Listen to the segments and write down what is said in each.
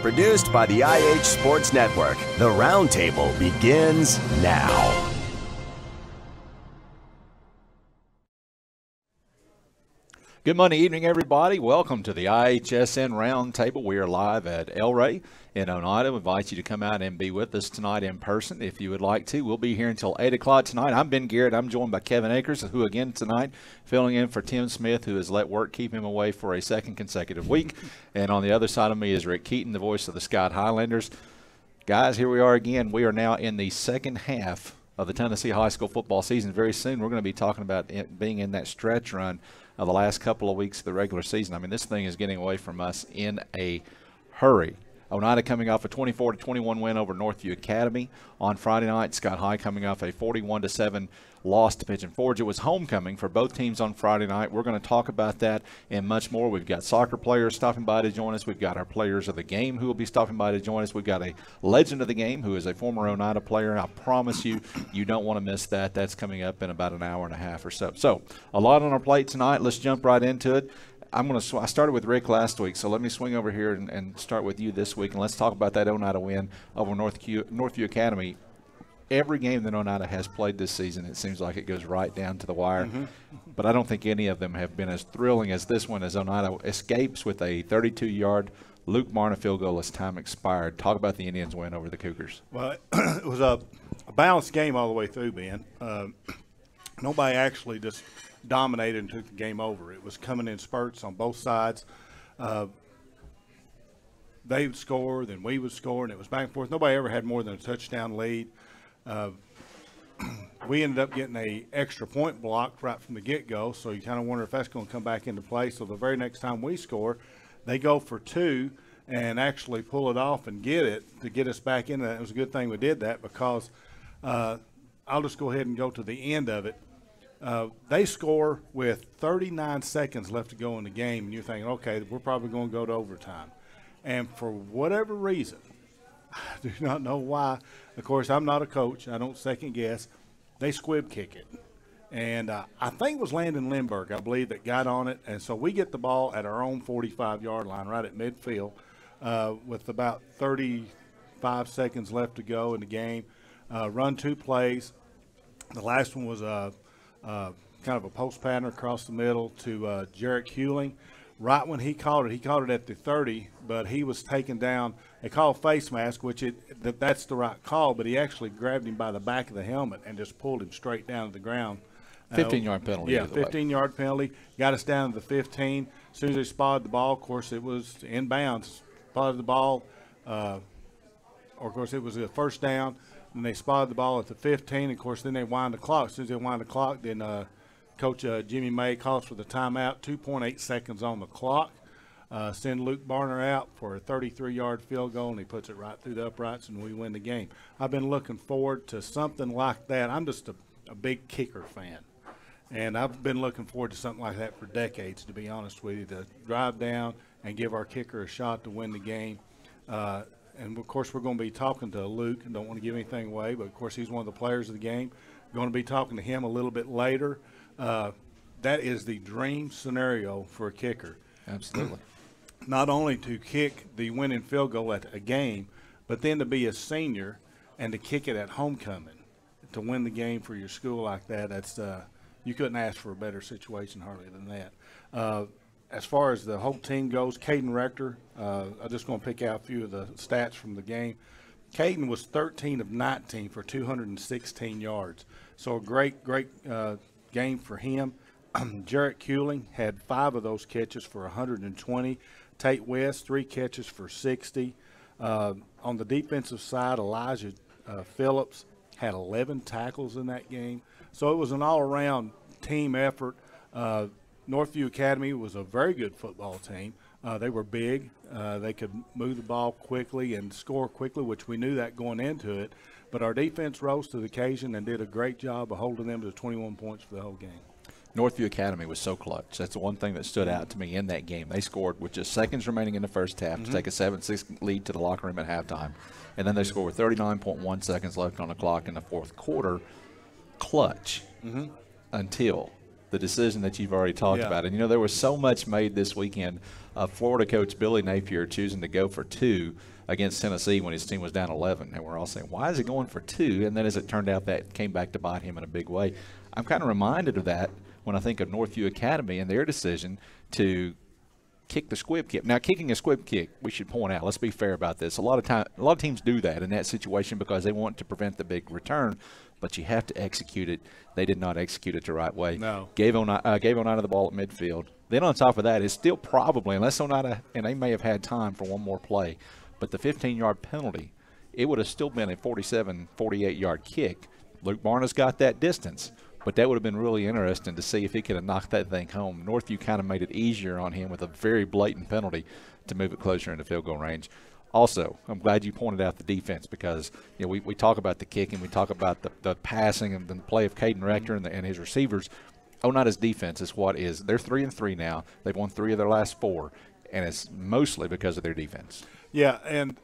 Produced by the IH Sports Network. The Roundtable begins now. Good Monday evening, everybody. Welcome to the IHSN Roundtable. We are live at El Rey in Oneida. We invite you to come out and be with us tonight in person if you would like to. We'll be here until 8 o'clock tonight. I'm Ben Garrett. I'm joined by Kevin Akers, who again tonight filling in for Tim Smith, who has let work keep him away for a second consecutive week. And on the other side of me is Rick Keaton, the voice of the Scott Highlanders. Guys, here we are again. We are now in the second half of the Tennessee high school football season. Very soon we're going to be talking about it being in that stretch run of the last couple of weeks of the regular season. I mean, this thing is getting away from us in a hurry. Oneida coming off a 24-21 win over Northview Academy on Friday night. Scott High coming off a 41-7 loss to Pigeon Forge. It was homecoming for both teams on Friday night. We're going to talk about that and much more. We've got soccer players stopping by to join us. We've got our players of the game who will be stopping by to join us. We've got a legend of the game who is a former Oneida player. I promise you, you don't want to miss that. That's coming up in about an hour and a half or so. So a lot on our plate tonight. Let's jump right into it. I started with Rick last week, so let me swing over here and start with you this week, and let's talk about that Oneida win over Northview Academy. Every game that Oneida has played this season, it seems like it goes right down to the wire. But I don't think any of them have been as thrilling as this one, as Oneida escapes with a 32-yard Luke Marna field goal as time expired. Talk about the Indians' win over the Cougars. Well, it was a balanced game all the way through, Ben. Nobody actually just dominated and took the game over. It was coming in spurts on both sides. They would score, then we would score, and it was back and forth. Nobody ever had more than a touchdown lead. We ended up getting a extra point blocked right from the get-go, so you kind of wonder if that's going to come back into play. So the very next time we score, they go for two and actually pull it off and get it to get us back into that. It was a good thing we did that because I'll just go ahead and go to the end of it. They score with 39 seconds left to go in the game, and you're thinking, okay, we're probably going to go to overtime. And for whatever reason, I do not know why. Of course, I'm not a coach. I don't second guess. They squib kick it. And I think it was Landon Lindbergh, I believe, that got on it. And so we get the ball at our own 45-yard line right at midfield with about 35 seconds left to go in the game. Run two plays. The last one was kind of a post pattern across the middle to Jarrett Hewling. Right when he caught it at the 30, but he was taken down. They call face mask, which that's the right call, but he actually grabbed him by the back of the helmet and just pulled him straight down to the ground. 15-yard penalty. Yeah, 15-yard penalty. Got us down to the 15. As soon as they spotted the ball, of course, it was inbounds. Spotted the ball, or of course, it was a first down. And they spotted the ball at the 15. Of course, then they wind the clock. As soon as they wind the clock, then Coach Jimmy May calls for the timeout. 2.8 seconds on the clock. Send Luke Barner out for a 33-yard field goal, and he puts it right through the uprights, and we win the game. I've been looking forward to something like that. I'm just a big kicker fan, and I've been looking forward to something like that for decades, to be honest with you, to drive down and give our kicker a shot to win the game. And, of course, we're going to be talking to Luke, and don't want to give anything away, but, of course, he's one of the players of the game. Going to be talking to him a little bit later. That is the dream scenario for a kicker. Absolutely. Not only to kick the winning field goal at a game, but then to be a senior and to kick it at homecoming, to win the game for your school like that. That's you couldn't ask for a better situation hardly than that. As far as the whole team goes, Caden Rector, I'm just going to pick out a few of the stats from the game. Caden was 13 of 19 for 216 yards. So a great game for him. Jarrett Hewling had 5 of those catches for 120. Tate West, 3 catches for 60. On the defensive side, Elijah Phillips had 11 tackles in that game. So it was an all-around team effort. Northview Academy was a very good football team. They were big. They could move the ball quickly and score quickly, which we knew that going into it. But our defense rose to the occasion and did a great job of holding them to 21 points for the whole game. Northview Academy was so clutch. That's the one thing that stood out to me in that game. They scored with just seconds remaining in the first half to take a 7-6 lead to the locker room at halftime. And then they scored with 39.1 seconds left on the clock in the fourth quarter. Clutch until the decision that you've already talked about. And, you know, there was so much made this weekend of Florida coach Billy Napier choosing to go for 2 against Tennessee when his team was down 11. And we're all saying, why is he going for 2? And then as it turned out, that came back to bite him in a big way. I'm kind of reminded of that when I think of Northview Academy and their decision to kick the squib kick. Now, kicking a squib kick, we should point out, let's be fair about this. A lot of teams do that in that situation because they want to prevent the big return, but you have to execute it. They did not execute it the right way. No. Gave Oneida the ball at midfield. Then on top of that, it's still probably, unless Oneida, and they may have had time for one more play, but the 15-yard penalty, it would have still been a 47, 48-yard kick. Luke Barnes got that distance, but that would have been really interesting to see if he could have knocked that thing home. Northview kind of made it easier on him with a very blatant penalty to move it closer into field goal range. Also, I'm glad you pointed out the defense because, you know, we talk about the kicking, we talk about the passing and the play of Caden Rector and his receivers. Oneida's defense is what is. They're 3-3 now. They've won 3 of their last 4, and it's mostly because of their defense. Yeah, and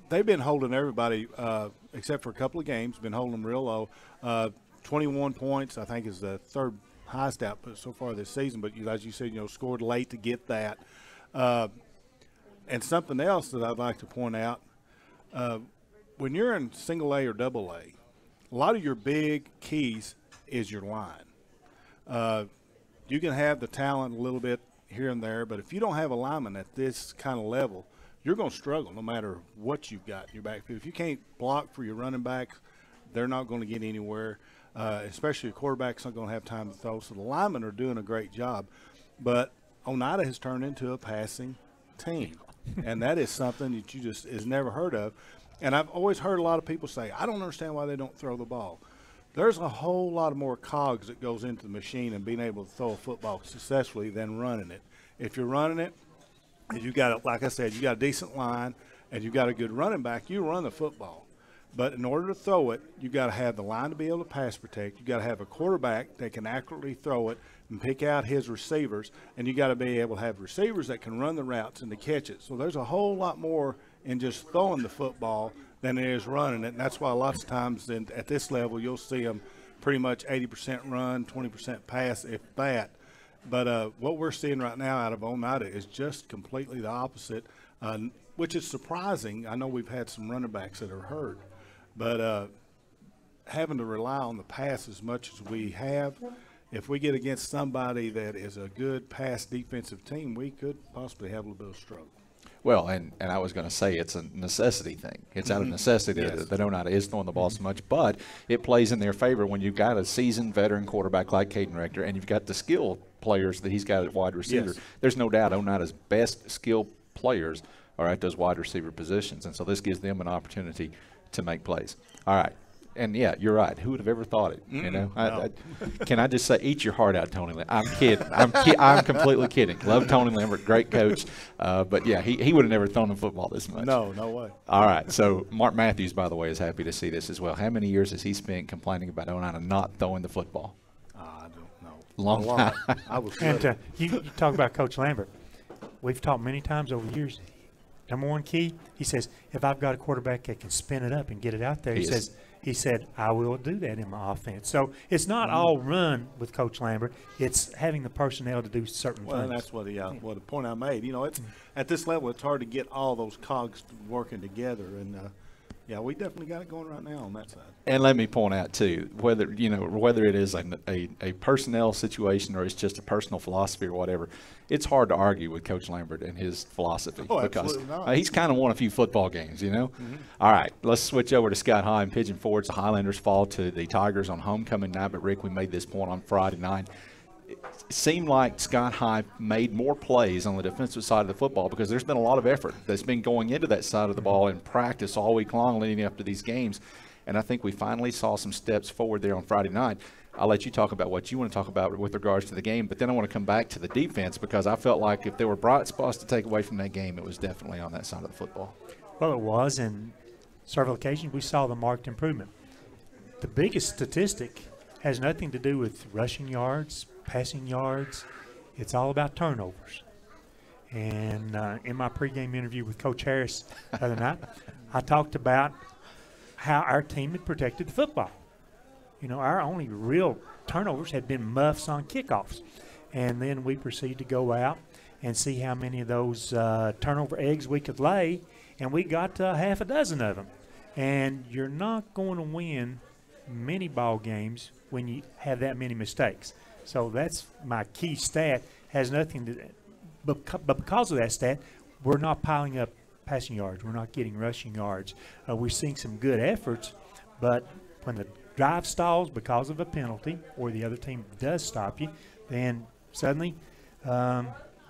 they've been holding everybody, except for a couple of games, been holding them real low. 21 points, I think, is the third highest output so far this season. But as you said, you know, scored late to get that. And something else that I'd like to point out, when you're in single A or double A, a lot of your big keys is your line. You can have the talent a little bit here and there, but if you don't have a lineman at this kind of level, you're going to struggle no matter what you've got in your backfield. If you can't block for your running backs, they're not going to get anywhere. Especially a quarterback's not going to have time to throw. So the linemen are doing a great job. But Oneida has turned into a passing team, and that is something that you just is never heard of. And I've always heard a lot of people say, I don't understand why they don't throw the ball. There's a whole lot more cogs that goes into the machine and being able to throw a football successfully than running it. If you're running it, if you got, like I said, you got a decent line and you got a good running back, you run the football. But in order to throw it, you got to have the line to be able to pass protect. You got to have a quarterback that can accurately throw it and pick out his receivers, and you got to be able to have receivers that can run the routes and to catch it. So there's a whole lot more in just throwing the football than it is running it, and that's why lots of times at this level you'll see them pretty much 80% run, 20% pass, if that. But what we're seeing right now out of Oneida is just completely the opposite, which is surprising. I know we've had some running backs that are hurt. But having to rely on the pass as much as we have, if we get against somebody that is a good pass defensive team, we could possibly have a little bit of struggle. Well, and I was going to say it's a necessity thing. It's out of necessity that Oneida is throwing the ball so much, but it plays in their favor when you've got a seasoned veteran quarterback like Caden Rector and you've got the skill players that he's got at wide receiver. Yes. There's no doubt Oneida's best skill players are at those wide receiver positions, and so this gives them an opportunity to make plays. All right. And, yeah, you're right. Who would have ever thought it? You know, No. Can I just say, eat your heart out, Tony Lambert. I'm kidding. I'm completely kidding. Love Tony Lambert, great coach. But, yeah, he would have never thrown the football this much. No way. All right. So, Mark Matthews, by the way, is happy to see this as well. How many years has he spent complaining about Oneida not throwing the football? I don't know. Long a lot. time. I was And you talk about Coach Lambert. We've talked many times over years. Number one key, he says, if I've got a quarterback that can spin it up and get it out there, he said, I will do that in my offense. So it's not all run with Coach Lambert. It's having the personnel to do certain Well, things. and that's what the point I made. You know, it's at this level, it's hard to get all those cogs working together. And, yeah, we definitely got it going right now on that side. And let me point out too, whether it is a personnel situation or it's just a personal philosophy or whatever, it's hard to argue with Coach Lambert and his philosophy because he's kind of won a few football games, you know. Mm-hmm. All right, let's switch over to Scott High and Pigeon Forge. The Highlanders fall to the Tigers on homecoming night, but Rick, we made this point on Friday night. It seemed like Scott High made more plays on the defensive side of the football because there's been a lot of effort that's been going into that side of the ball in practice all week long leading up to these games. And I think we finally saw some steps forward there on Friday night. I'll let you talk about what you want to talk about with regards to the game, but then I want to come back to the defense because I felt like if there were bright spots to take away from that game, it was definitely on that side of the football. Well, it was, and several occasions we saw the marked improvement. The biggest statistic has nothing to do with rushing yards, passing yards. It's all about turnovers. And in my pregame interview with Coach Harris the other night, I talked about how our team had protected the football. our only real turnovers had been muffs on kickoffs. And then we proceed to go out and see how many of those turnover eggs we could lay, and we got half a dozen of them. And you're not going to win many ball games when you have that many mistakes. So that's my key stat. Has nothing to – but because of that stat, we're not piling up passing yards. We're not getting rushing yards. We're seeing some good efforts, but when the drive stalls because of a penalty or the other team does stop you, then suddenly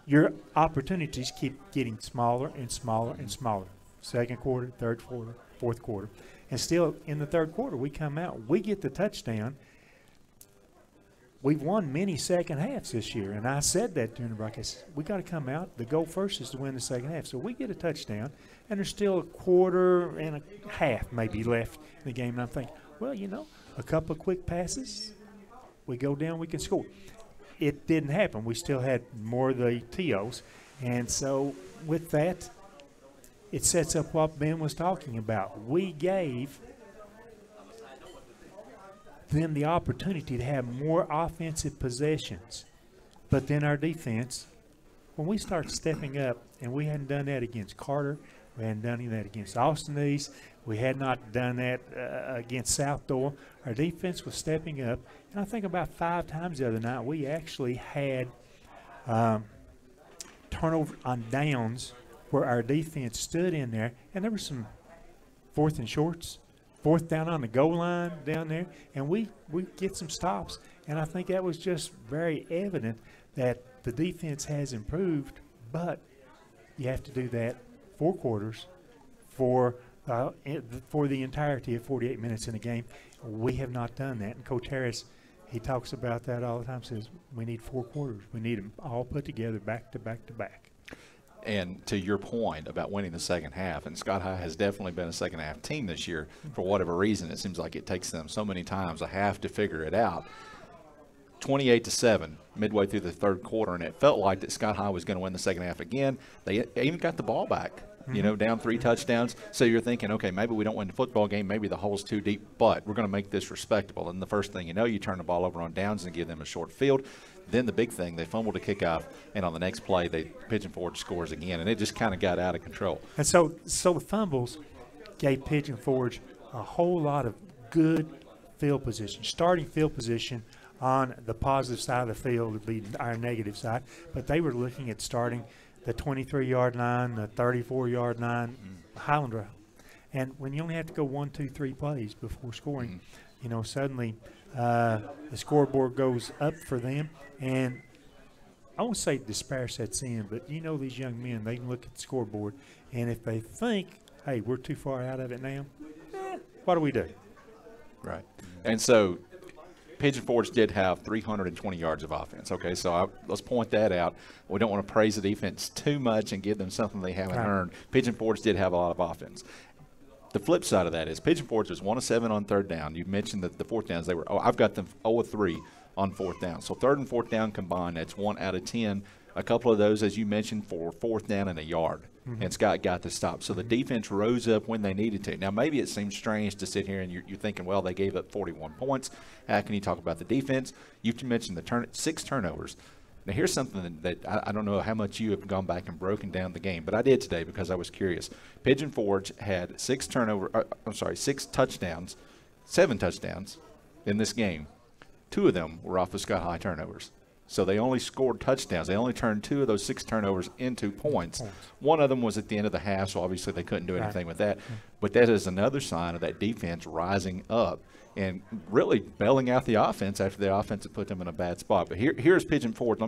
your opportunities keep getting smaller and smaller and smaller. Second quarter, third quarter, fourth quarter. And still in the third quarter, we come out, we get the touchdown. We've won many second halves this year, and I said that during the broadcast. We got to come out. The goal first is to win the second half. So we get a touchdown, and there's still a quarter and a half maybe left in the game. And I'm thinking, well, a couple of quick passes, we go down, we can score. It didn't happen. We still had more of the TOs. And so with that, it sets up what Ben was talking about. We gave them the opportunity to have more offensive possessions. But then our defense, when we start stepping up, and we hadn't done that against Carter, we hadn't done that against Austin East, we had not done that against South Doyle. Our defense was stepping up. And I think about 5 times the other night we actually had turnover on downs where our defense stood in there, and there were some fourth and shorts, fourth down on the goal line down there, and we get some stops. And I think that was just very evident that the defense has improved, but you have to do that 4 quarters for the entirety of 48 minutes in a game. We have not done that. And Coach Harris, he talks about that all the time, says we need 4 quarters. We need them all put together back to back to back. And to your point about winning the second half, and Scott High has definitely been a second half team this year. For whatever reason, it seems like it takes them so many times a half to figure it out. 28-7 midway through the third quarter, and it felt like that Scott High was going to win the second half again. They even got the ball back, down 3 touchdowns. So you're thinking, okay, maybe we don't win the football game, maybe the hole's too deep, but we're going to make this respectable. And the first thing you know, you turn the ball over on downs and give them a short field. Then the big thing, they fumbled a kickoff, and on the next play, Pigeon Forge scores again, and it just kind of got out of control. And so the fumbles gave Pigeon Forge a whole lot of good field position, starting field position on the positive side of the field would be our negative side, but they were looking at starting the 23-yard line, the 34-yard line, Highland Road. And when you only have to go 1, 2, 3 plays before scoring, suddenly the scoreboard goes up for them. And I won't say despair sets in, but these young men, they can look at the scoreboard, and if they think, hey, we're too far out of it now, what do we do? Right. And so Pigeon Forge did have 320 yards of offense. Okay, so let's point that out. We don't want to praise the defense too much and give them something they haven't earned. Pigeon Forge did have a lot of offense. The flip side of that is Pigeon Forge was 1 of 7 on third down. You mentioned that the fourth downs, I've got them 0 of 3 on fourth down. So third and fourth down combined, that's 1 out of 10. A couple of those, as you mentioned, for fourth down and a yard. And Scott got the stop. So the defense rose up when they needed to. Now, maybe it seems strange to sit here and you're thinking, well, they gave up 41 points. How can you talk about the defense? You've mentioned the 6 turnovers. Now, here's something that I don't know how much you have gone back and broken down the game, but I did today because I was curious. Pigeon Forge had 6 touchdowns, 7 touchdowns in this game. 2 of them were off of Scott High turnovers. So they only scored touchdowns. They only turned 2 of those 6 turnovers into points. One of them was at the end of the half, so obviously they couldn't do anything with that. But that is another sign of that defense rising up and really bailing out the offense after the offense had put them in a bad spot. But here's Pigeon Forge.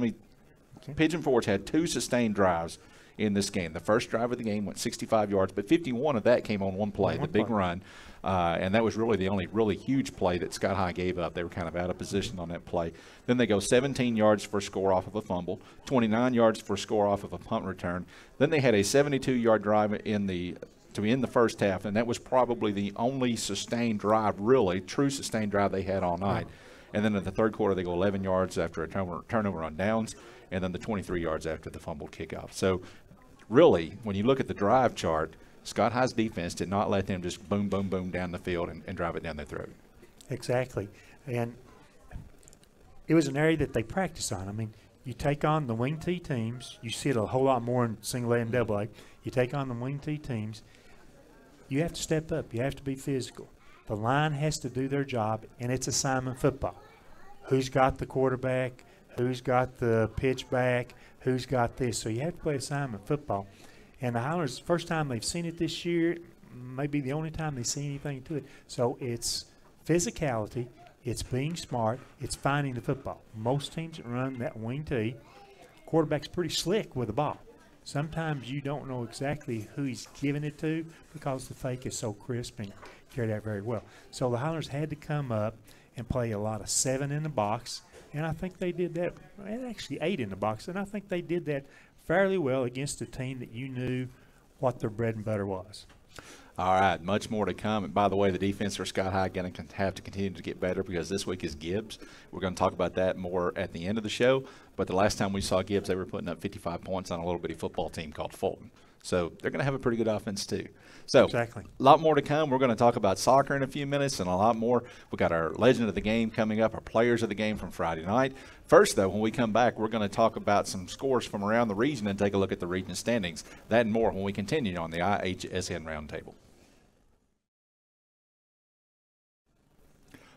Pigeon Forge had 2 sustained drives in this game. The first drive of the game went 65 yards, but 51 of that came on one play, the big run. And that was really the only really huge play that Scott High gave up. They were kind of out of position on that play. Then they go 17 yards for a score off of a fumble, 29 yards for a score off of a punt return. Then they had a 72-yard drive to end the first half, and that was probably the only sustained drive, really, true sustained drive they had all night. And then in the third quarter, they go 11 yards after a turnover on downs, and then the 23 yards after the fumbled kickoff. So really, when you look at the drive chart, Scott High's defense did not let them just boom, boom, boom down the field and drive it down their throat. Exactly. And it was an area that they practice on. I mean, you take on the wing T teams. You see it a whole lot more in single A and double A. You take on the wing T teams. You have to step up. You have to be physical. The line has to do their job, and it's assignment football. Who's got the quarterback? Who's got the pitch back? Who's got this? So you have to play assignment football. And the Highlanders, first time they've seen it this year, maybe the only time they see anything to it. So it's physicality, it's being smart, it's finding the football. Most teams that run that wing T, quarterback's pretty slick with the ball. Sometimes you don't know exactly who he's giving it to because the fake is so crisp and carried out very well. So the Highlanders had to come up and play a lot of 7 in the box, and I think they did that, and actually 8 in the box, and I think they did that fairly well against a team that you knew what their bread and butter was. All right, much more to come. And by the way, the defense for Scott High going to have to continue to get better because this week is Gibbs. We're going to talk about that more at the end of the show. But the last time we saw Gibbs, they were putting up 55 points on a little bitty football team called Fulton. So they're going to have a pretty good offense too. So exactly. A lot more to come. We're going to talk about soccer in a few minutes and a lot more. We've got our legend of the game coming up, our players of the game from Friday night. First, though, when we come back, we're going to talk about some scores from around the region and take a look at the region standings. That and more when we continue on the IHSN Roundtable.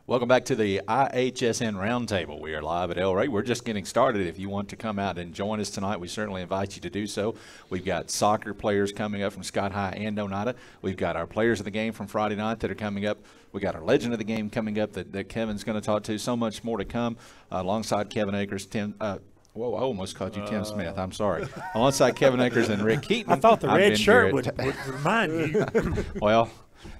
Welcome back to the IHSN Roundtable. We are live at El Rey. We're just getting started. If you want to come out and join us tonight, we certainly invite you to do so. We've got soccer players coming up from Scott High and Oneida. We've got our players of the game from Friday night that are coming up. We got our legend of the game coming up that Kevin's going to talk to. So much more to come alongside Kevin Akers, Tim. Whoa, I almost called you Tim Smith. I'm sorry. Alongside Kevin Akers and Rick Keaton. I thought the red shirt would remind you. Well,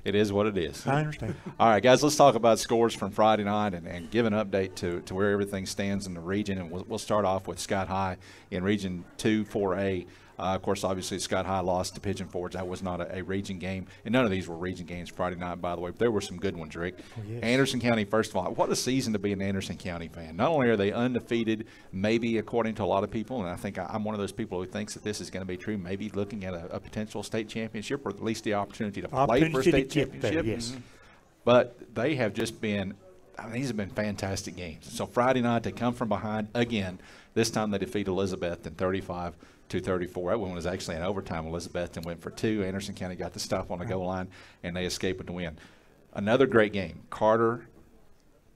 it is what it is. I understand. All right, guys, let's talk about scores from Friday night and give an update to where everything stands in the region. And we'll start off with Scott High in Region 2 4A. Of course, obviously, Scott High lost to Pigeon Forge. That was not a region game. And none of these were region games Friday night, by the way. But there were some good ones, Rick. Oh, yes. Anderson County, first of all, what a season to be an Anderson County fan. Not only are they undefeated, maybe according to a lot of people, and I think I'm one of those people who thinks that this is going to be true, maybe looking at a potential state championship or at least the opportunity to play for a state championship. Yes. But they have just been – I mean, these have been fantastic games. So Friday night, they come from behind again. This time they defeat Elizabeth in 35-34. That one was actually in overtime. Elizabeth went for 2. Anderson County got the stop on the goal line, and they escaped with the win. Another great game. Carter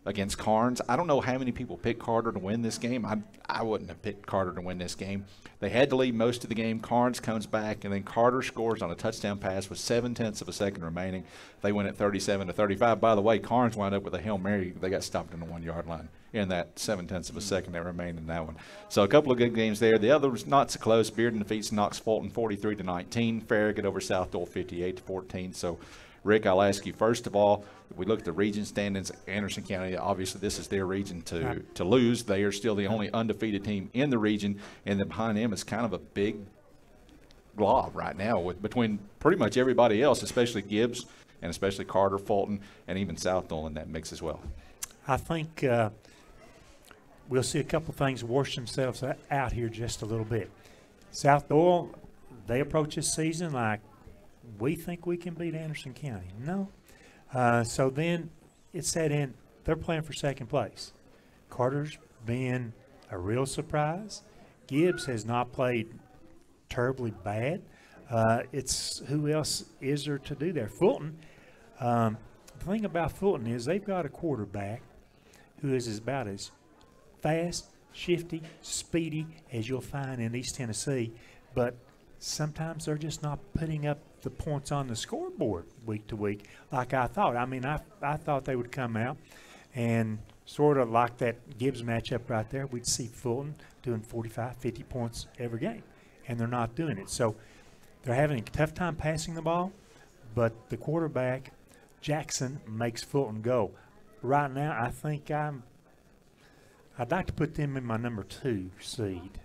against Carnes. I don't know how many people picked Carter to win this game. I wouldn't have picked Carter to win this game. They had to lead most of the game. Carnes comes back, and then Carter scores on a touchdown pass with 0.7 of a second remaining. They win at 37-35. By the way, Carnes wound up with a Hail Mary. They got stopped on the 1-yard line in that 0.7 of a second that remained in that one. So a couple of good games there. The other was not so close. Bearden defeats Knox Fulton 43-19. Farragut over South Dole 58-14. So Rick, I'll ask you, first of all, if we look at the region standings, Anderson County, obviously this is their region to lose. They are still the only undefeated team in the region, and then behind them is kind of a big glob right now between pretty much everybody else, especially Gibbs and especially Carter, Fulton, and even South Dole in that mix as well. I think we'll see a couple things wash themselves out here just a little bit. South Dole, they approach this season like, we think we can beat Anderson County. No. So then it's set in, they're playing for second place. Carter's been a real surprise. Gibbs has not played terribly bad. It's who else is there to do there? Fulton. The thing about Fulton is they've got a quarterback who is about as fast, shifty, speedy as you'll find in East Tennessee, but sometimes they're just not putting up the points on the scoreboard week to week like I thought. I mean, I thought they would come out and sort of like that Gibbs matchup right there, we'd see Fulton doing 45, 50 points every game, and they're not doing it. So they're having a tough time passing the ball, but the quarterback, Jackson, makes Fulton go. Right now, I think I'd like to put them in my number 2 seed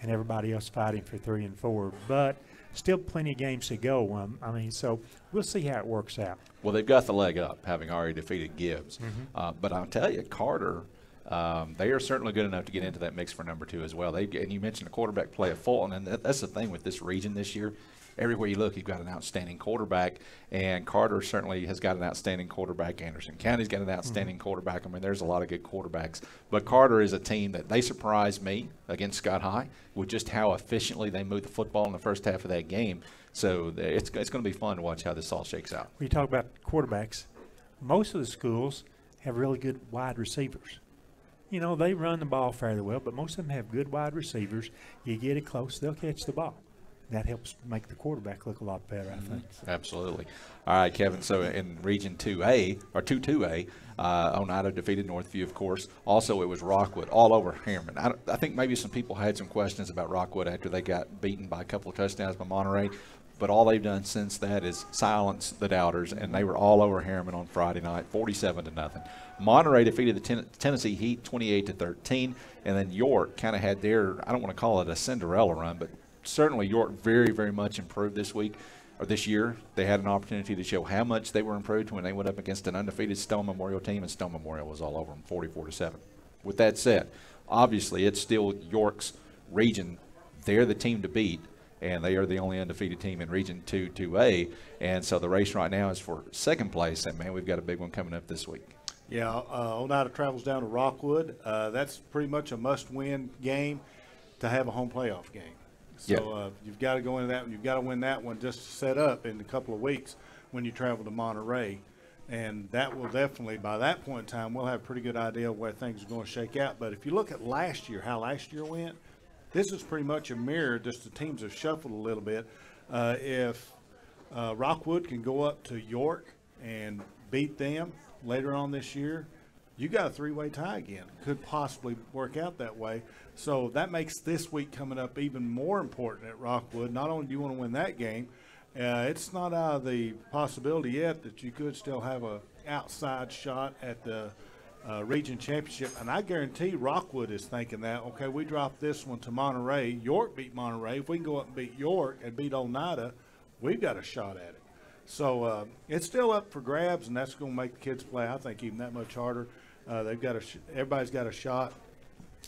and everybody else fighting for 3 and 4, but still plenty of games to go. I mean, so we'll see how it works out. Well, they've got the leg up, having already defeated Gibbs. But I'll tell you, Carter, they are certainly good enough to get into that mix for number 2 as well. And you mentioned the quarterback play of Fulton, and that's the thing with this region this year. everywhere you look, you've got an outstanding quarterback, and Carter certainly has got an outstanding quarterback. Anderson County's got an outstanding quarterback. I mean, there's a lot of good quarterbacks. But Carter is a team that they surprised me against Scott High with just how efficiently they moved the football in the first half of that game. So it's going to be fun to watch how this all shakes out. When you talk about quarterbacks, most of the schools have really good wide receivers. You know, they run the ball fairly well, but most of them have good wide receivers. You get it close, they'll catch the ball. That helps make the quarterback look a lot better, I think. Absolutely. All right, Kevin, so in Region 2A, or 2A, Oneida defeated Northview, of course. Also, it was Rockwood all over Harriman. I think maybe some people had some questions about Rockwood after they got beaten by a couple of touchdowns by Monterey, but all they've done since that is silence the doubters, and they were all over Harriman on Friday night, 47-0. Monterey defeated the Tennessee Heat 28-13, and then York kind of had their, I don't want to call it a Cinderella run, but certainly York very, very much improved this week or this year. They had an opportunity to show how much they were improved when they went up against an undefeated Stone Memorial team, and Stone Memorial was all over them, 44-7. With that said, obviously it's still York's region. They're the team to beat, and they are the only undefeated team in Region 2A, and so the race right now is for second place, and man, we've got a big one coming up this week. Yeah, Oneida travels down to Rockwood. That's pretty much a must-win game to have a home playoff game. So you've got to go into that one. You've got to win that one just to set up in a couple of weeks when you travel to Monterey. And that will definitely, by that point in time, we'll have a pretty good idea of where things are going to shake out. But if you look at last year, how last year went, this is pretty much a mirror, just the teams have shuffled a little bit. If Rockwood can go up to York and beat them later on this year, you got a three-way tie again. Could possibly work out that way. So that makes this week coming up even more important at Rockwood. Not only do you want to win that game, it's not out of the possibility yet that you could still have a outside shot at the region championship. And I guarantee Rockwood is thinking that, okay, we drop this one to Monterey. York beat Monterey. If we can go up and beat York and beat Oneida, we've got a shot at it. So it's still up for grabs, and that's going to make the kids play, I think, even that much harder. They've got everybody's got a shot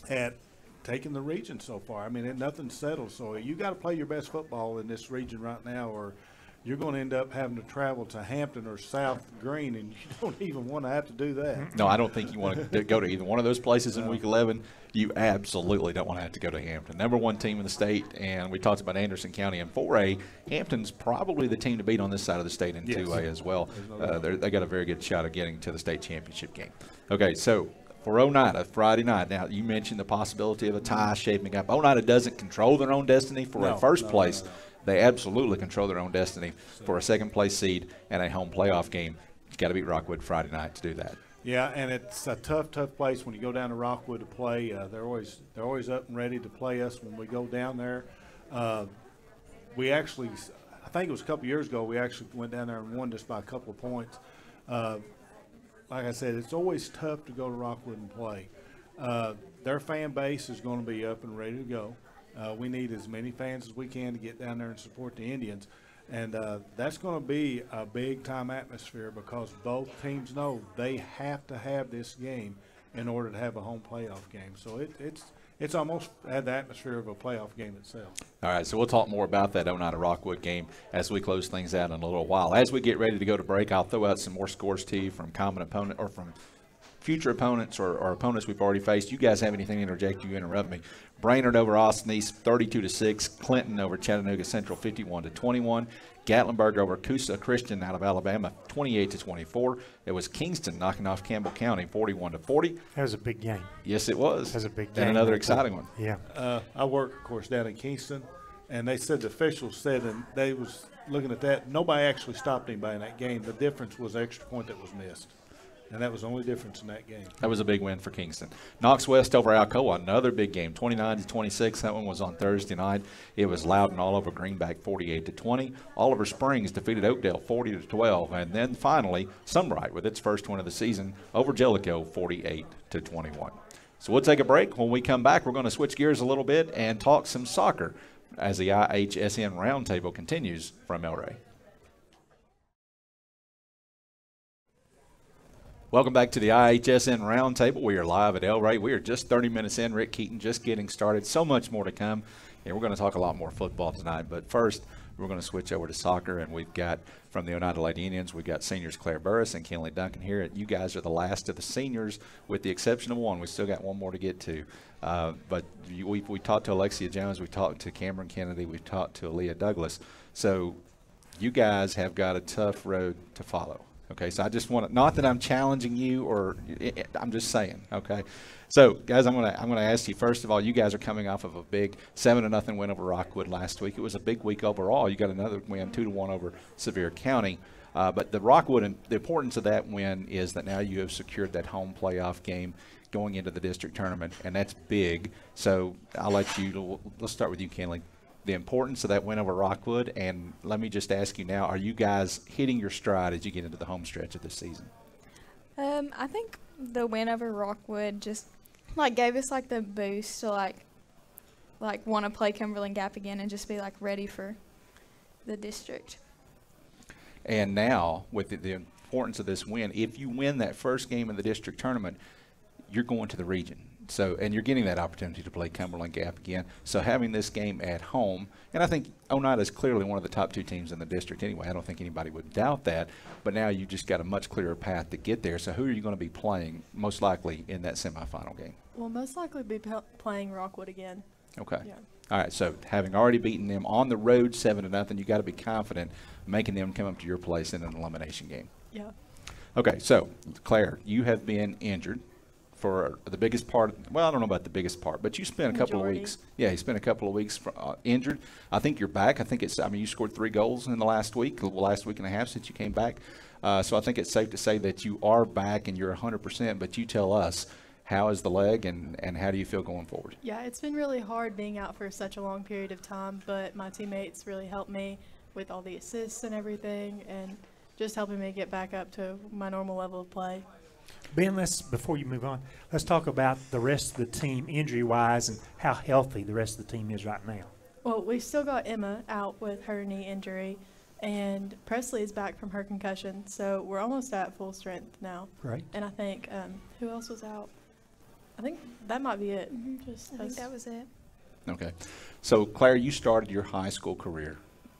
at taking the region so far. I mean, nothing's settled. So you got to play your best football in this region right now, or you're going to end up having to travel to Hampton or South Green, and you don't even want to have to do that. No, I don't think you want to go to either one of those places in Week 11. You absolutely don't want to have to go to Hampton. Number one team in the state, and we talked about Anderson County in 4A. Hampton's probably the team to beat on this side of the state in 2A as well. They got a very good shot of getting to the state championship game. Okay, so for Oneida, Friday night. Now, you mentioned the possibility of a tie shaping up. Oneida doesn't control their own destiny for a first place. They absolutely control their own destiny for a second-place seed and a home playoff game. You've got to beat Rockwood Friday night to do that. Yeah, and it's a tough place when you go down to Rockwood to play. They're always up and ready to play us when we go down there. We actually, I think it was a couple years ago, we actually went down there and won just by a couple of points. Like I said, it's always tough to go to Rockwood and play. Their fan base is going to be up and ready to go. We need as many fans as we can to get down there and support the Indians. And that's going to be a big-time atmosphere because both teams know they have to have this game in order to have a home playoff game. So it's almost had the atmosphere of a playoff game itself. All right, so we'll talk more about that Oneida Rockwood game as we close things out in a little while. As we get ready to go to break, I'll throw out some more scores to you from common opponent or from future opponents or opponents we've already faced. You guys have anything to interject, you interrupt me. Brainerd over Austin East 32-6. Clinton over Chattanooga Central 51-21. Gatlinburg over Coosa Christian out of Alabama 28-24. It was Kingston knocking off Campbell County 41-40. That was a big game. Yes, it was. That was a big game. And another exciting one. Yeah. I work, of course, down in Kingston, and they said the officials said, and they was looking at that, nobody actually stopped anybody in that game. The difference was the extra point that was missed. And that was the only difference in that game. That was a big win for Kingston. Knox West over Alcoa, another big game, 29-26. That one was on Thursday night. It was Loudon all over Greenback, 48-20. Oliver Springs defeated Oakdale, 40-12. And then finally, Sunbright with its first win of the season over Jellicoe, 48-21. So we'll take a break. When we come back, we're going to switch gears a little bit and talk some soccer as the IHSN Roundtable continues from El Rey. Welcome back to the IHSN Roundtable. We are live at El Rey. We are just 30 minutes in. Rick Keaton just getting started. So much more to come. And we're going to talk a lot more football tonight. But first, We're going to switch over to soccer, and we've got from the Oneida Lady Indians, we've got seniors Claire Burris and Kinley Duncan here. You guys are the last of the seniors, with the exception of one. We still got one more to get to. But we talked to Alexia Jones, we talked to Cameron Kennedy, we talked to Aaliyah Douglas. So you guys have got a tough road to follow. Okay, so I just want to, not that I'm challenging you, or I'm just saying, okay. So guys, I'm gonna ask you, first of all, you guys are coming off of a big 7-0 win over Rockwood last week. It was a big week overall. You got another win, 2-1 over Sevier County. But the Rockwood, and the importance of that win is that now you have secured that home playoff game going into the district tournament, and that's big. So I'll let you, let's start with you, Kinley. The importance of that win over Rockwood, and let me just ask you now, are you guys hitting your stride as you get into the home stretch of this season? I think the win over Rockwood just gave us the boost to want to play Cumberland Gap again and just be ready for the district. And now with the importance of this win, if you win that first game in the district tournament, you're going to the region. So, and you're getting that opportunity to play Cumberland Gap again. So having this game at home, and I think Oneida is clearly one of the top 2 teams in the district anyway. I don't think anybody would doubt that. But now you just got a much clearer path to get there. So who are you going to be playing most likely in that semifinal game? We'll most likely be playing Rockwood again. Okay. Yeah. All right. So having already beaten them on the road 7-0, you got to be confident making them come up to your place in an elimination game. Yeah. Okay. So Claire, you have been injured for the biggest part. Well, I don't know about the biggest part, but you spent a couple of weeks. Yeah, you spent a couple of weeks injured. I think you're back. I think you scored 3 goals in the last week and a half since you came back. So I think it's safe to say that you are back and you're 100%. But you tell us, how is the leg and how do you feel going forward? Yeah, it's been really hard being out for such a long period of time, but my teammates really helped me with all the assists and everything, and just helping me get back up to my normal level of play. Ben, before you move on, let's talk about the rest of the team injury-wise and how healthy the rest of the team is right now. Well, we still got Emma out with her knee injury, and Presley is back from her concussion, so we're almost at full strength now. Right. And I think, who else was out? I think that might be it. I think that was it. Okay. So, Claire, you started your high school career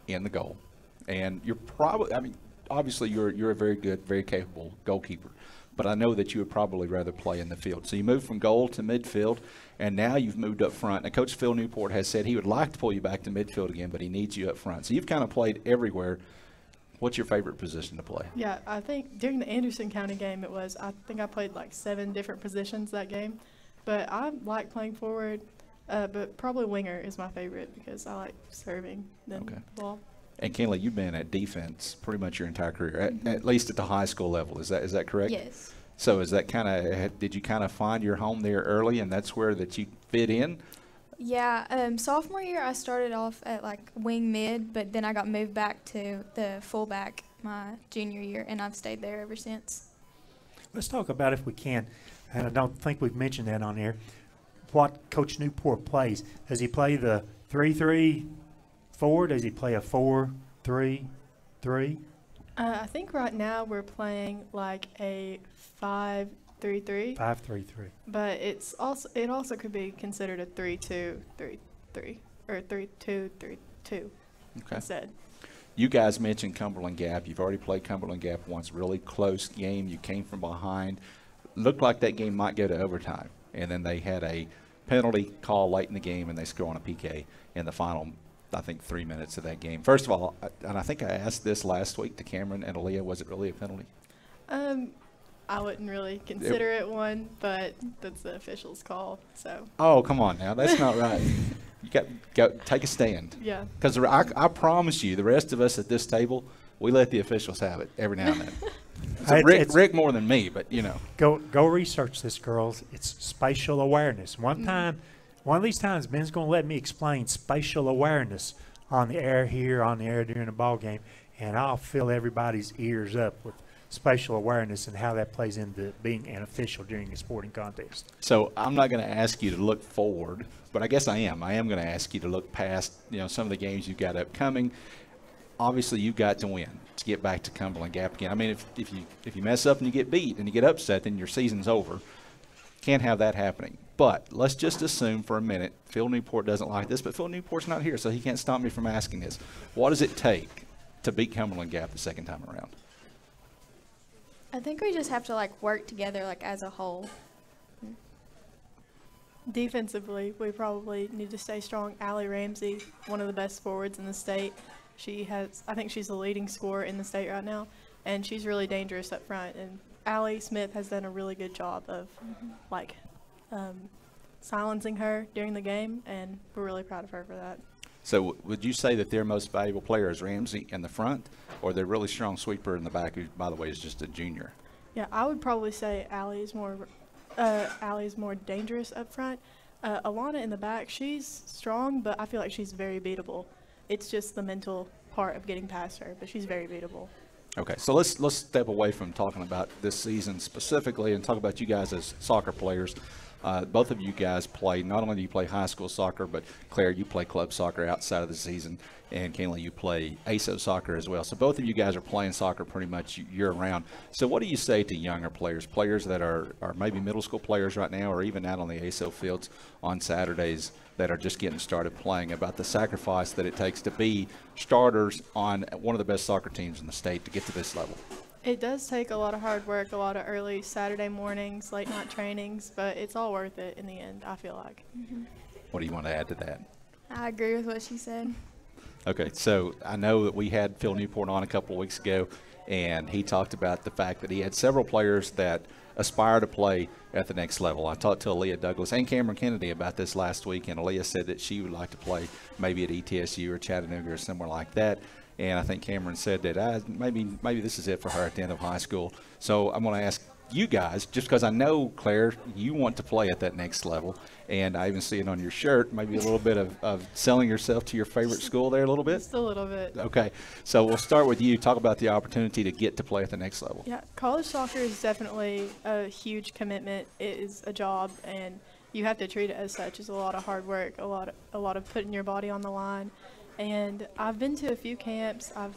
in the goal, and you're probably, obviously you're a very good, very capable goalkeeper. But I know that you would probably rather play in the field. So you moved from goal to midfield, and now you've moved up front. And Coach Phil Newport has said he would like to pull you back to midfield again, but he needs you up front. So you've kind of played everywhere. What's your favorite position to play? Yeah, I think during the Anderson County game I think I played 7 different positions that game. But I like playing forward, but probably winger is my favorite because I like serving the ball. And Kinley, you've been at defense pretty much your entire career, at least at the high school level. Is that correct? Yes. So is that did you kind of find your home there early, and that's where that you fit in? Yeah. Sophomore year, I started off at wing mid, but then I got moved back to the fullback my junior year, and I've stayed there ever since. Let's talk about, if we can, and I don't think we've mentioned that on air, what Coach Newport plays. Does he play the 3-3-4? Does he play a 4-3-3? I think right now we're playing a 5-3-3. 5-3-3. But it also could be considered a 3-2-3-3 or 3-2-3-2 instead. You guys mentioned Cumberland Gap. You've already played Cumberland Gap once. Really close game. You came from behind. Looked like that game might go to overtime, and then they had a penalty call late in the game, and they score on a PK in the final, I think, 3 minutes of that game. First of all, and I think I asked this last week to Cameron and Aaliyah, was it really a penalty? I wouldn't really consider it one, but that's the official's call. So. Oh, come on now, that's not right. You got take a stand. Yeah. Because I promise you, the rest of us at this table, we let the officials have it every now and then. So Rick more than me, but you know. Go research this, girls. It's spatial awareness. One of these times, Ben's going to let me explain spatial awareness on the air here, on the air during a ball game, and I'll fill everybody's ears up with spatial awareness and how that plays into being an official during a sporting contest. So I'm not going to ask you to look forward, but I guess I am. I am going to ask you to look past, some of the games you've got upcoming. Obviously, you've got to win to get back to Cumberland Gap again. I mean, if you mess up and you get beat and you get upset, then your season's over. Can't have that happening. But let's just assume for a minute, Phil Newport doesn't like this, but Phil Newport's not here, so he can't stop me from asking this. What does it take to beat Cumberland Gap the second time around? I think we just have to like work together like as a whole. Defensively, we probably need to stay strong. Allie Ramsey, one of the best forwards in the state. I think she's the leading scorer in the state right now, and she's really dangerous up front. And Allie Smith has done a really good job of silencing her during the game, and we're really proud of her for that. So would you say that their most valuable player is Ramsey in the front, or their really strong sweeper in the back, who, by the way, is just a junior? Yeah, I would probably say Allie is more dangerous up front. Alana in the back, she's strong, but I feel like she's very beatable. It's just the mental part of getting past her, but she's very beatable. Okay, so let's step away from talking about this season specifically and talk about you guys as soccer players. Both of you guys play, not only do you play high school soccer, but Claire, you play club soccer outside of the season, and Kenley, you play ASO soccer as well. So both of you guys are playing soccer pretty much year-round. So what do you say to younger players that are maybe middle school players right now, or even out on the ASO fields on Saturdays that are just getting started playing, about the sacrifice that it takes to be starters on one of the best soccer teams in the state to get to this level? It does take a lot of hard work, a lot of early Saturday mornings, late night trainings, but it's all worth it in the end, I feel like. Mm-hmm. What do you want to add to that? I agree with what she said. Okay, so I know that we had Phil Newport on a couple of weeks ago, and he talked about the fact that he had several players that aspire to play at the next level. I talked to Aaliyah Douglas and Cameron Kennedy about this last week, and Aaliyah said that she would like to play maybe at ETSU or Chattanooga or somewhere like that. And I think Cameron said that maybe this is it for her at the end of high school. So I'm going to ask you guys, just because I know, Claire, you want to play at that next level, and I even see it on your shirt, maybe a little bit of selling yourself to your favorite school there a little bit? Just a little bit. Okay, so we'll start with you. Talk about the opportunity to get to play at the next level. Yeah, college soccer is definitely a huge commitment. It is a job, and you have to treat it as such. It's a lot of hard work, a lot of putting your body on the line. And I've been to a few camps. I've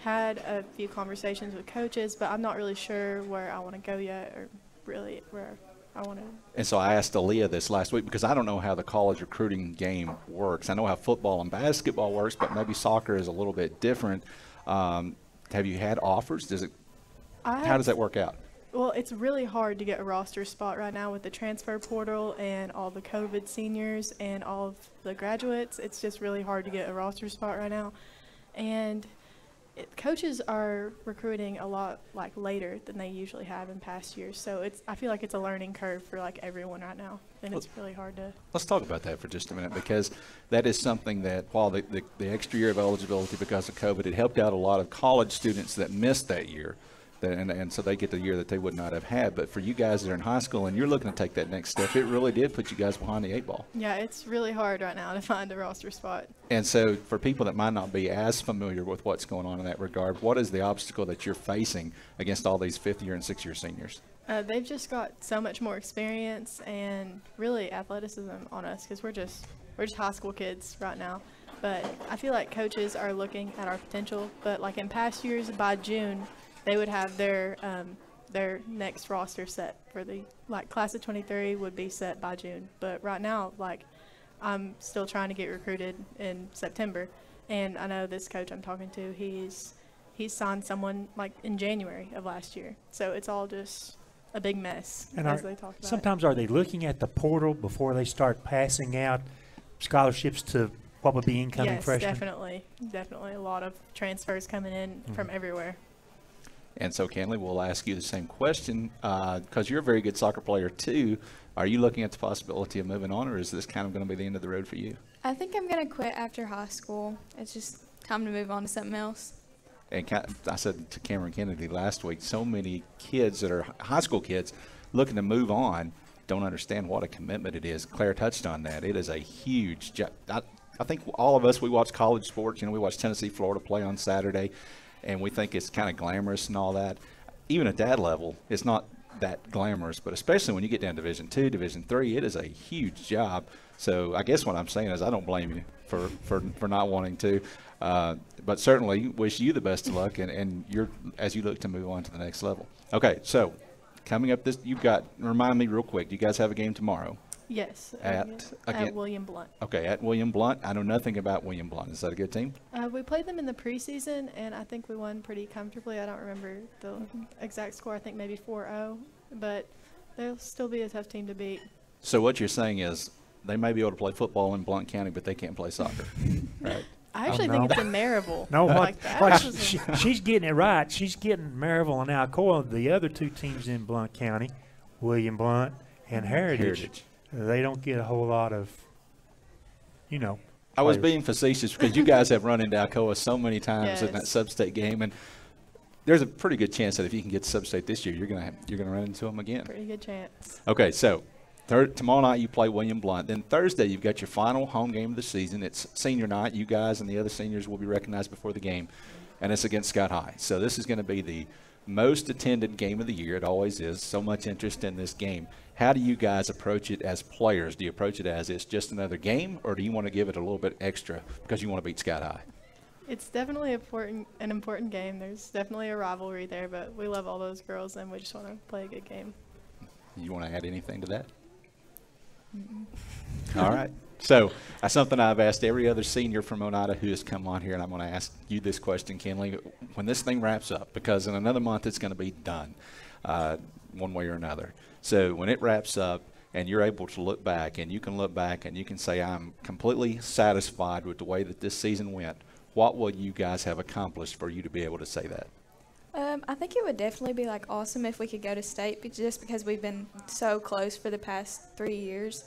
had a few conversations with coaches, but I'm not really sure where I want to go yet, or really where I want to. And so I asked Aaliyah this last week because I don't know how the college recruiting game works. I know how football and basketball works, but maybe soccer is a little bit different. Have you had offers? How does that work out? Well, it's really hard to get a roster spot right now with the transfer portal and all the COVID seniors and all of the graduates. It's just really hard to get a roster spot right now. And coaches are recruiting a lot later than they usually have in past years. So I feel like it's a learning curve for everyone right now, and it's really hard to. Let's talk about that for just a minute, because that is something that while the extra year of eligibility because of COVID, it helped out a lot of college students that missed that year. And so they get the year that they would not have had. But for you guys that are in high school and you're looking to take that next step, it really did put you guys behind the 8 ball. Yeah, it's really hard right now to find a roster spot. And so for people that might not be as familiar with what's going on in that regard, what is the obstacle that you're facing against all these 5th year and 6th year seniors? They've just got so much more experience and really athleticism on us, because we're just high school kids right now. But I feel like coaches are looking at our potential. But in past years, by June, they would have their next roster set for the class of 23 would be set by June. But right now, I'm still trying to get recruited in September, and I know this coach I'm talking to, he's signed someone in January of last year. So it's all just a big mess, and as they talk about. Sometimes are they looking at the portal before they start passing out scholarships to what would be incoming freshmen? Yes, definitely a lot of transfers coming in from everywhere. And so, Kenley, we'll ask you the same question, because you're a very good soccer player too. Are you looking at the possibility of moving on, or is this kind of going to be the end of the road for you? I think I'm going to quit after high school. It's just time to move on to something else. And I said to Cameron Kennedy last week, so many kids that are high school kids looking to move on don't understand what a commitment it is. Claire touched on that. It is a huge job. I think all of us, we watch college sports. We watch Tennessee, Florida play on Saturday, and we think it's kind of glamorous and all that. Even at that level, it's not that glamorous, but especially when you get down to Division II, Division III, it is a huge job. So I guess what I'm saying is I don't blame you for not wanting to, but certainly wish you the best of luck and as you look to move on to the next level. Okay, so coming up this, you've got, remind me real quick, do you guys have a game tomorrow? Yes. At William Blunt. Okay, at William Blunt. I know nothing about William Blunt. Is that a good team? We played them in the preseason, and I think we won pretty comfortably. I don't remember the exact score. I think maybe 4-0, but they'll still be a tough team to beat. So what you're saying is they may be able to play football in Blount County, but they can't play soccer, right? I actually think it's in Maryville. No, like that. she's getting it right. She's getting Maryville and Alcoa. The other two teams in Blount County, William Blunt and Heritage. They don't get a whole lot of, I was being facetious because you guys have run into Alcoa so many times in that sub-state game, and there's a pretty good chance that if you can get sub-state this year, you're gonna run into them again. Pretty good chance. Okay, so tomorrow night you play William Blunt. Then Thursday you've got your final home game of the season. It's senior night. You guys and the other seniors will be recognized before the game, and it's against Scott High. So this is going to be the most attended game of the year. It always is. So much interest in this game. How do you guys approach it as players? Do you approach it as it's just another game, or do you want to give it a little bit extra because you want to beat Scott High? It's definitely an important game. There's definitely a rivalry there, but we love all those girls, and we just want to play a good game. You want to add anything to that? All right. So that's something I've asked every other senior from Oneida who has come on here, and I'm going to ask you this question, Kenley. When this thing wraps up, because in another month it's going to be done one way or another. So when it wraps up and you're able to look back, and you can look back and you can say, I'm completely satisfied with the way that this season went, what will you guys have accomplished for you to be able to say that? I think it would definitely be awesome if we could go to state, just because we've been so close for the past 3 years.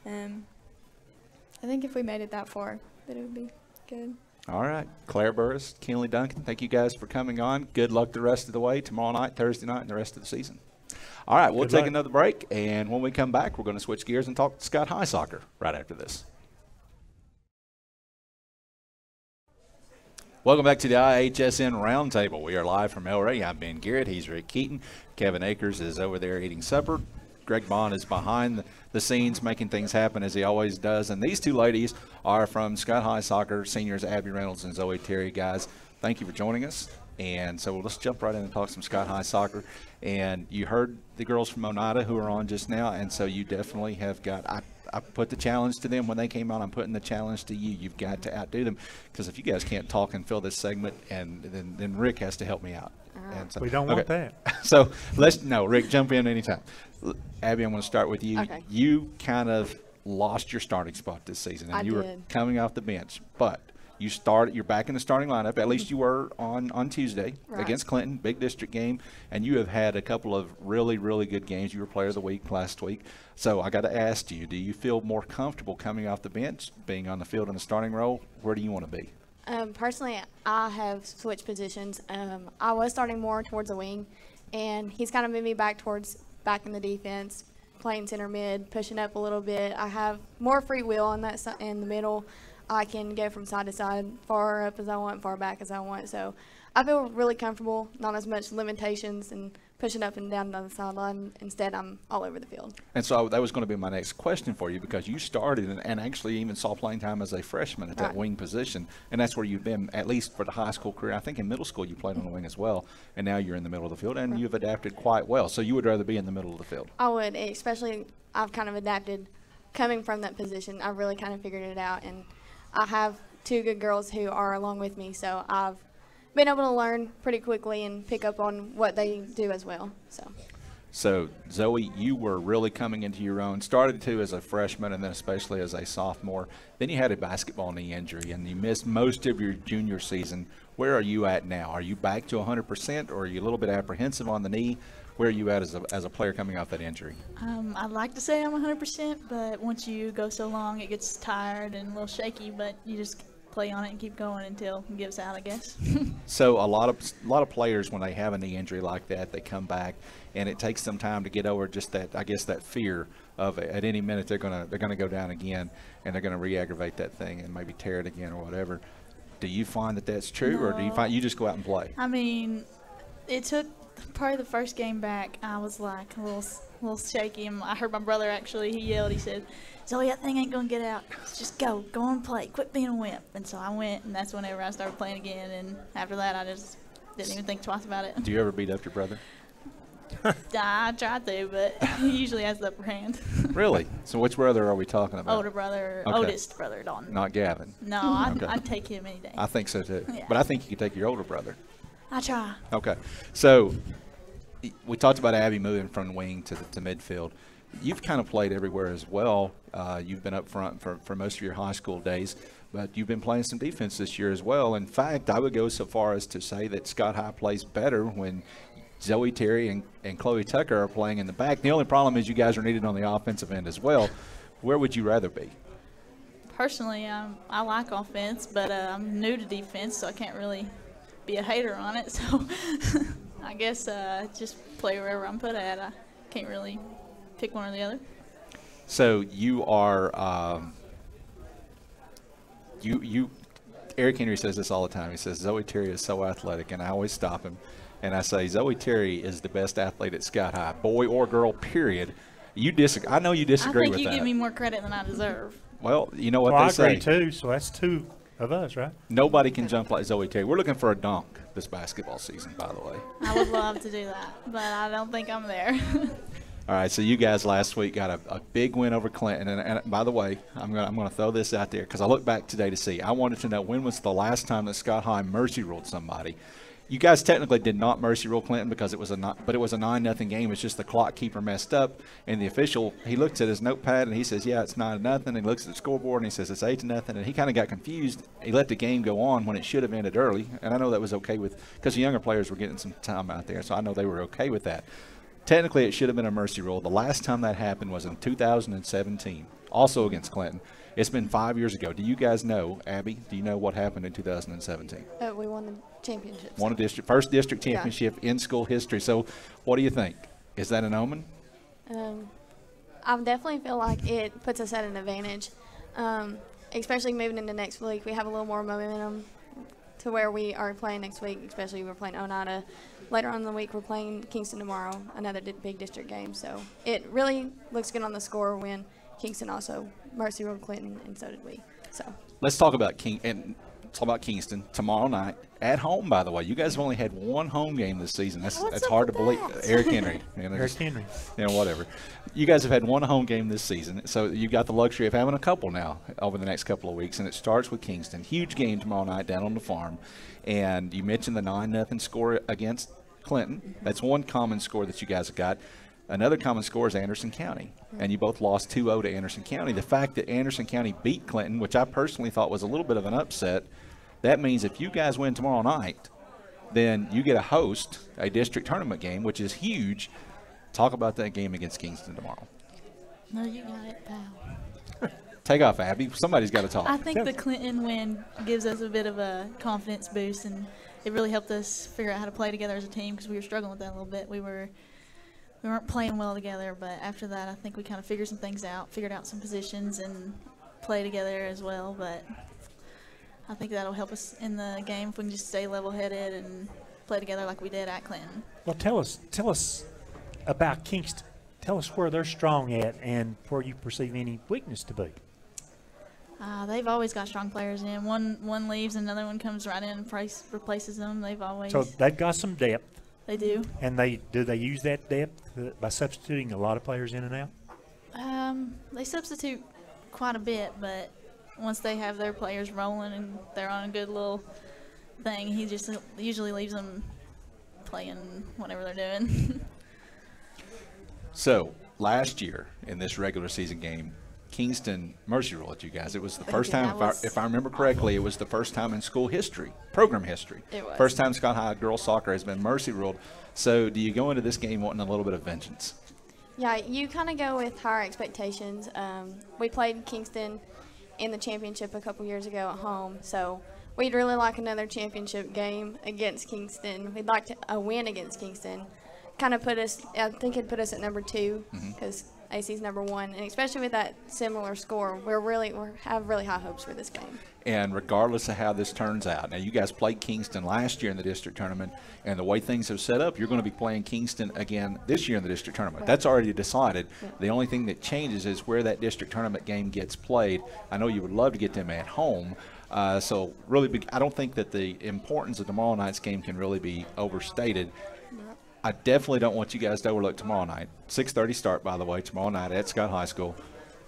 I think if we made it that far, that it would be good. All right. Claire Burris, Kenley Duncan, thank you guys for coming on. Good luck the rest of the way tomorrow night, Thursday night, and the rest of the season. All right, we'll take another break, and when we come back, we're going to switch gears and talk Scott High soccer right after this. Welcome back to the IHSN Roundtable. We are live from El Rey. I'm Ben Garrett. He's Rick Keaton. Kevin Akers is over there eating supper. Greg Bond is behind the scenes making things happen as he always does. And these two ladies are from Scott High Soccer, seniors Abby Reynolds and Zoe Terry. Guys, thank you for joining us. And so let's jump right in and talk some Scott High Soccer. And you heard the girls from Oneida who are on just now, and so you definitely have got I put the challenge to them when they came out. I'm putting the challenge to you. You've got to outdo them, because if you guys can't talk and fill this segment, and then Rick has to help me out. And so, we don't want that. So Rick, jump in anytime. Abby, I'm going to start with you. Okay. You kind of lost your starting spot this season, and you were coming off the bench, but you're back in the starting lineup. At least you were on Tuesday against Clinton, big district game, and you have had a couple of really, really good games. You were player of the week last week. So I got to ask you, do you feel more comfortable coming off the bench, being on the field in the starting role? Where do you want to be? Personally, I have switched positions. I was starting more towards the wing, and he's kind of moved me back in the defense, playing center mid, pushing up a little bit. I have more free will on that side, in the middle. I can go from side to side, far up as I want, far back as I want. So I feel really comfortable, not as much limitations and pushing up and down the sideline. Instead, I'm all over the field. And so that was going to be my next question for you, because you started and actually even saw playing time as a freshman at that wing position, and that's where you've been, at least for the high school career. I think in middle school you played on the wing as well, and now you're in the middle of the field, and you've adapted quite well. So you would rather be in the middle of the field? I would, especially I've kind of adapted coming from that position. I've really kind of figured it out, and I have two good girls who are along with me, so I've been able to learn pretty quickly and pick up on what they do as well. So Zoe, you were really coming into your own, started to as a freshman and then especially as a sophomore. Then you had a basketball knee injury and you missed most of your junior season. Where are you at now? Are you back to 100%, or are you a little bit apprehensive on the knee? Where are you at as a player coming off that injury? I'd like to say I'm 100%, but once you go so long, it gets tired and a little shaky, but you just play on it and keep going until it gives out, I guess. So a lot of players, when they have a knee injury like that, they come back, and it takes some time to get over just that, I guess, that fear of at any minute they're gonna go down again, and they're gonna re-aggravate that thing and maybe tear it again or whatever. Do you find that that's true, or do you find you just go out and play? I mean, it took probably the first game back. I was like a little shaky, and I heard my brother actually. He yelled. He said, "Zoe, that thing ain't gonna get out. Just go on and play. Quit being a wimp." And so I went, and that's whenever I started playing again. And after that, I just didn't even think twice about it. Do you ever beat up your brother? I try to, but he usually has the upper hand. Really? So which brother are we talking about? Older brother, Okay. oldest brother, Dalton. Not Gavin. No, Okay. I'd take him any day. I think so too. Yeah. But I think you could take your older brother. I try. Okay. So we talked about Abby moving from wing to midfield. You've kind of played everywhere as well. You've been up front for most of your high school days, but you've been playing some defense this year as well. In fact, I would go so far as to say that Scott High plays better when Zoe Terry and Chloe Tucker are playing in the back. The only problem is you guys are needed on the offensive end as well. Where would you rather be? Personally, I like offense, but I'm new to defense, so I can't really be a hater on it. So I guess just play wherever I'm put at. I can't really pick one or the other. So you are Eric Henry says this all the time. He says Zoe Terry is so athletic, and I always stop him and I say Zoe Terry is the best athlete at Scott High, boy or girl, period. You disagree? I know you disagree with that. I think you give me more credit than I deserve. Well, you know what Well, they I say. agree too. So that's two of us, right? Nobody can jump like Zoe Terry. We're looking for a dunk this basketball season, by the way. I would love to do that, but I don't think I'm there. All right, so you guys last week got a big win over Clinton, and by the way, I'm gonna throw this out there because I looked back today to see. I wanted to know when was the last time that Scott High mercy ruled somebody. You guys technically did not mercy rule Clinton because it was a 9-0 game. It's just the clock keeper messed up, and the official, he looks at his notepad and he says, yeah, it's 9-0. He looks at the scoreboard and he says it's 8-0, and he kind of got confused. He let the game go on when it should have ended early, and I know that was okay because the younger players were getting some time out there, so I know they were okay with that. Technically, it should have been a mercy rule. The last time that happened was in 2017, also against Clinton. It's been 5 years ago. Do you guys know, Abby, do you know what happened in 2017? We won the championship. Won a first district championship in school history. So what do you think? Is that an omen? I definitely feel like it puts us at an advantage, especially moving into next week. We have a little more momentum to where we are playing next week, especially we're playing Oneida. Later on in the week, we're playing Kingston tomorrow, another big district game. So it really looks good on the score when Kingston also mercy ruled Clinton, and so did we. So let's talk about Kingston tomorrow night at home. By the way, you guys have only had one home game this season. That's hard to believe. Eric Henry, Eric Henry, whatever. You guys have had one home game this season, so you got the luxury of having a couple now over the next couple of weeks, and it starts with Kingston. Huge game tomorrow night down on the farm, and you mentioned the 9-0 score against Clinton. That's one common score that you guys have got. Another common score is Anderson County, and you both lost 2-0 to Anderson County. The fact that Anderson County beat Clinton, which I personally thought was a little bit of an upset, that means if you guys win tomorrow night, then you get to host a district tournament game, which is huge. Talk about that game against Kingston tomorrow. No, you got it, pal. Take off, Abby. Somebody's got to talk. I think the Clinton win gives us a bit of a confidence boost, and it really helped us figure out how to play together as a team because we were struggling with that a little bit. We weren't playing well together, but after that, I think we kind of figured some things out, figured out some positions, and play together as well. But I think that'll help us in the game if we can just stay level-headed and play together like we did at Clinton. Well, tell us about Kingston. Tell us where they're strong at and where you perceive any weakness to be. They've always got strong players in. One leaves, another one comes right in and replaces them. They've always. So they've got some depth. They do. And they use that depth by substituting a lot of players in and out? They substitute quite a bit, but once they have their players rolling and they're on a good little thing, he just usually leaves them playing whatever they're doing. So last year in this regular season game, Kingston mercy ruled you guys. It was the first time, if I remember correctly, it was the first time in school history, program history. It was. First time Scott High girls soccer has been mercy ruled. So do you go into this game wanting a little bit of vengeance? Yeah, you kind of go with higher expectations. We played Kingston in the championship a couple years ago at home, so we'd really like another championship game against Kingston. We'd like a win against Kingston. Kind of put us, I think it'd put us at number 2 because AC's number 1, and especially with that similar score, we have really high hopes for this game. And regardless of how this turns out, now you guys played Kingston last year in the district tournament, and the way things have set up, you're going to be playing Kingston again this year in the district tournament. Right. That's already decided. Yeah. The only thing that changes is where that district tournament game gets played. I know you would love to get them at home. So really, I don't think that the importance of tomorrow night's game can really be overstated. I definitely don't want you guys to overlook tomorrow night. 6:30 start, by the way, tomorrow night at Scott High School.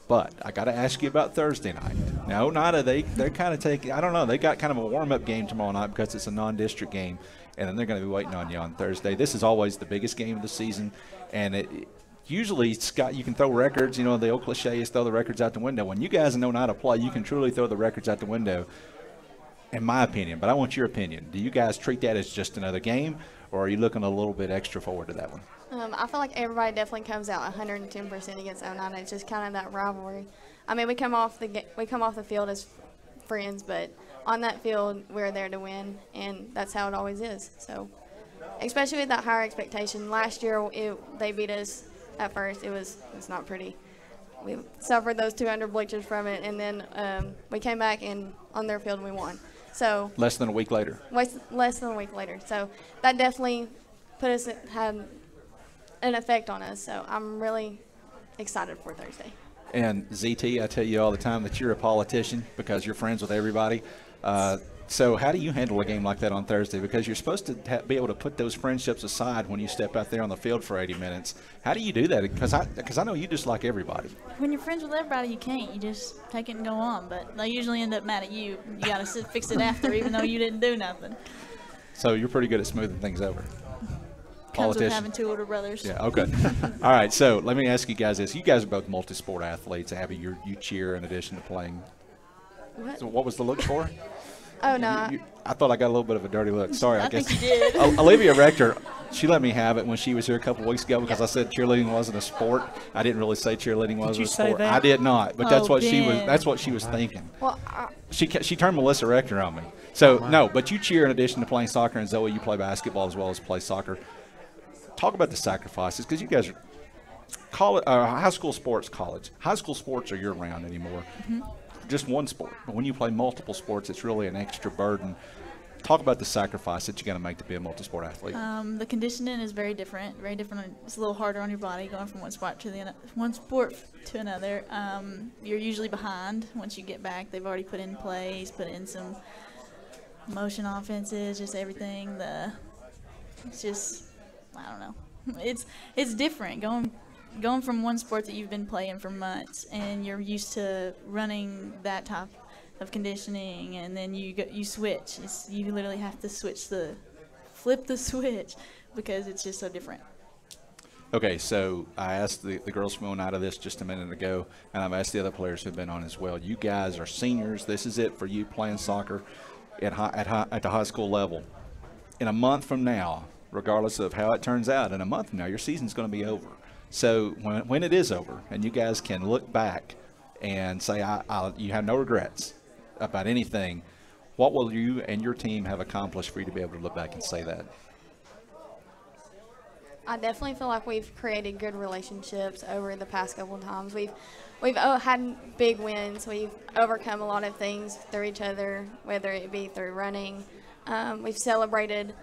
But I got to ask you about Thursday night. Now, Oneida, they're kind of taking, I don't know, they got kind of a warm-up game tomorrow night because it's a non-district game, and then they're going to be waiting on you on Thursday. This is always the biggest game of the season, and usually, Scott, you can throw records. You know, the old cliche is throw the records out the window. When you guys know how to play, you can truly throw the records out the window, in my opinion. But I want your opinion. Do you guys treat that as just another game, or are you looking a little bit extra forward to that one? I feel like everybody definitely comes out 110% against Oneida. It's just kind of that rivalry. I mean, we come off the field as friends, but on that field, we're there to win, and that's how it always is. So, especially with that higher expectation. Last year, they beat us at first. It's not pretty. We suffered those 200 bleachers from it, and then we came back and on their field and we won. So less than a week later. Less than a week later. So that definitely had an effect on us. So I'm really excited for Thursday. And ZT, I tell you all the time that you're a politician because you're friends with everybody. So how do you handle a game like that on Thursday? Because you're supposed to be able to put those friendships aside when you step out there on the field for 80 minutes. How do you do that? Because I know you just like everybody. When you're friends with everybody, you can't. You just take it and go on. But they usually end up mad at you. You got to fix it after, even though you didn't do nothing. So you're pretty good at smoothing things over. Comes with having two older brothers. Yeah, okay. All right, so let me ask you guys this. You guys are both multi-sport athletes. Abby, you cheer in addition to playing. What? So what was the look for? Oh, no. I thought I got a little bit of a dirty look. Sorry, I guess. think you did. Olivia Rector, she let me have it when she was here a couple of weeks ago because I said cheerleading wasn't a sport. I didn't really say cheerleading wasn't a sport. That? I did not, but that's what she was. Ben. That's what she was thinking. Well, She turned Melissa Rector on me. So no, but you cheer in addition to playing soccer, and Zoe, you play basketball as well as play soccer. Talk about the sacrifices because you guys are high school sports, college. High school sports are year-round anymore. Mm-hmm. Just one sport. But when you play multiple sports, it's really an extra burden. Talk about the sacrifice that you got to make to be a multi-sport athlete. The conditioning is very different. Very different. It's a little harder on your body going from one sport to another. You're usually behind once you get back. They've already put in plays, put in some motion offenses, just everything. It's just, I don't know. It's different going from one sport that you've been playing for months and you're used to running that type of conditioning, and then you switch. You literally have to flip the switch because it's just so different. Okay, so I asked the girls from Oneida this just a minute ago, and I've asked the other players who've been on as well. You guys are seniors. This is it for you playing soccer at the high school level. In a month from now, regardless of how it turns out, in a month from now, your season's going to be over. So when it is over and you guys can look back and say you have no regrets about anything, what will you and your team have accomplished for you to be able to look back and say that? I definitely feel like we've created good relationships over the past couple of times. We've had big wins. We've overcome a lot of things through each other, whether it be through running. We've celebrated,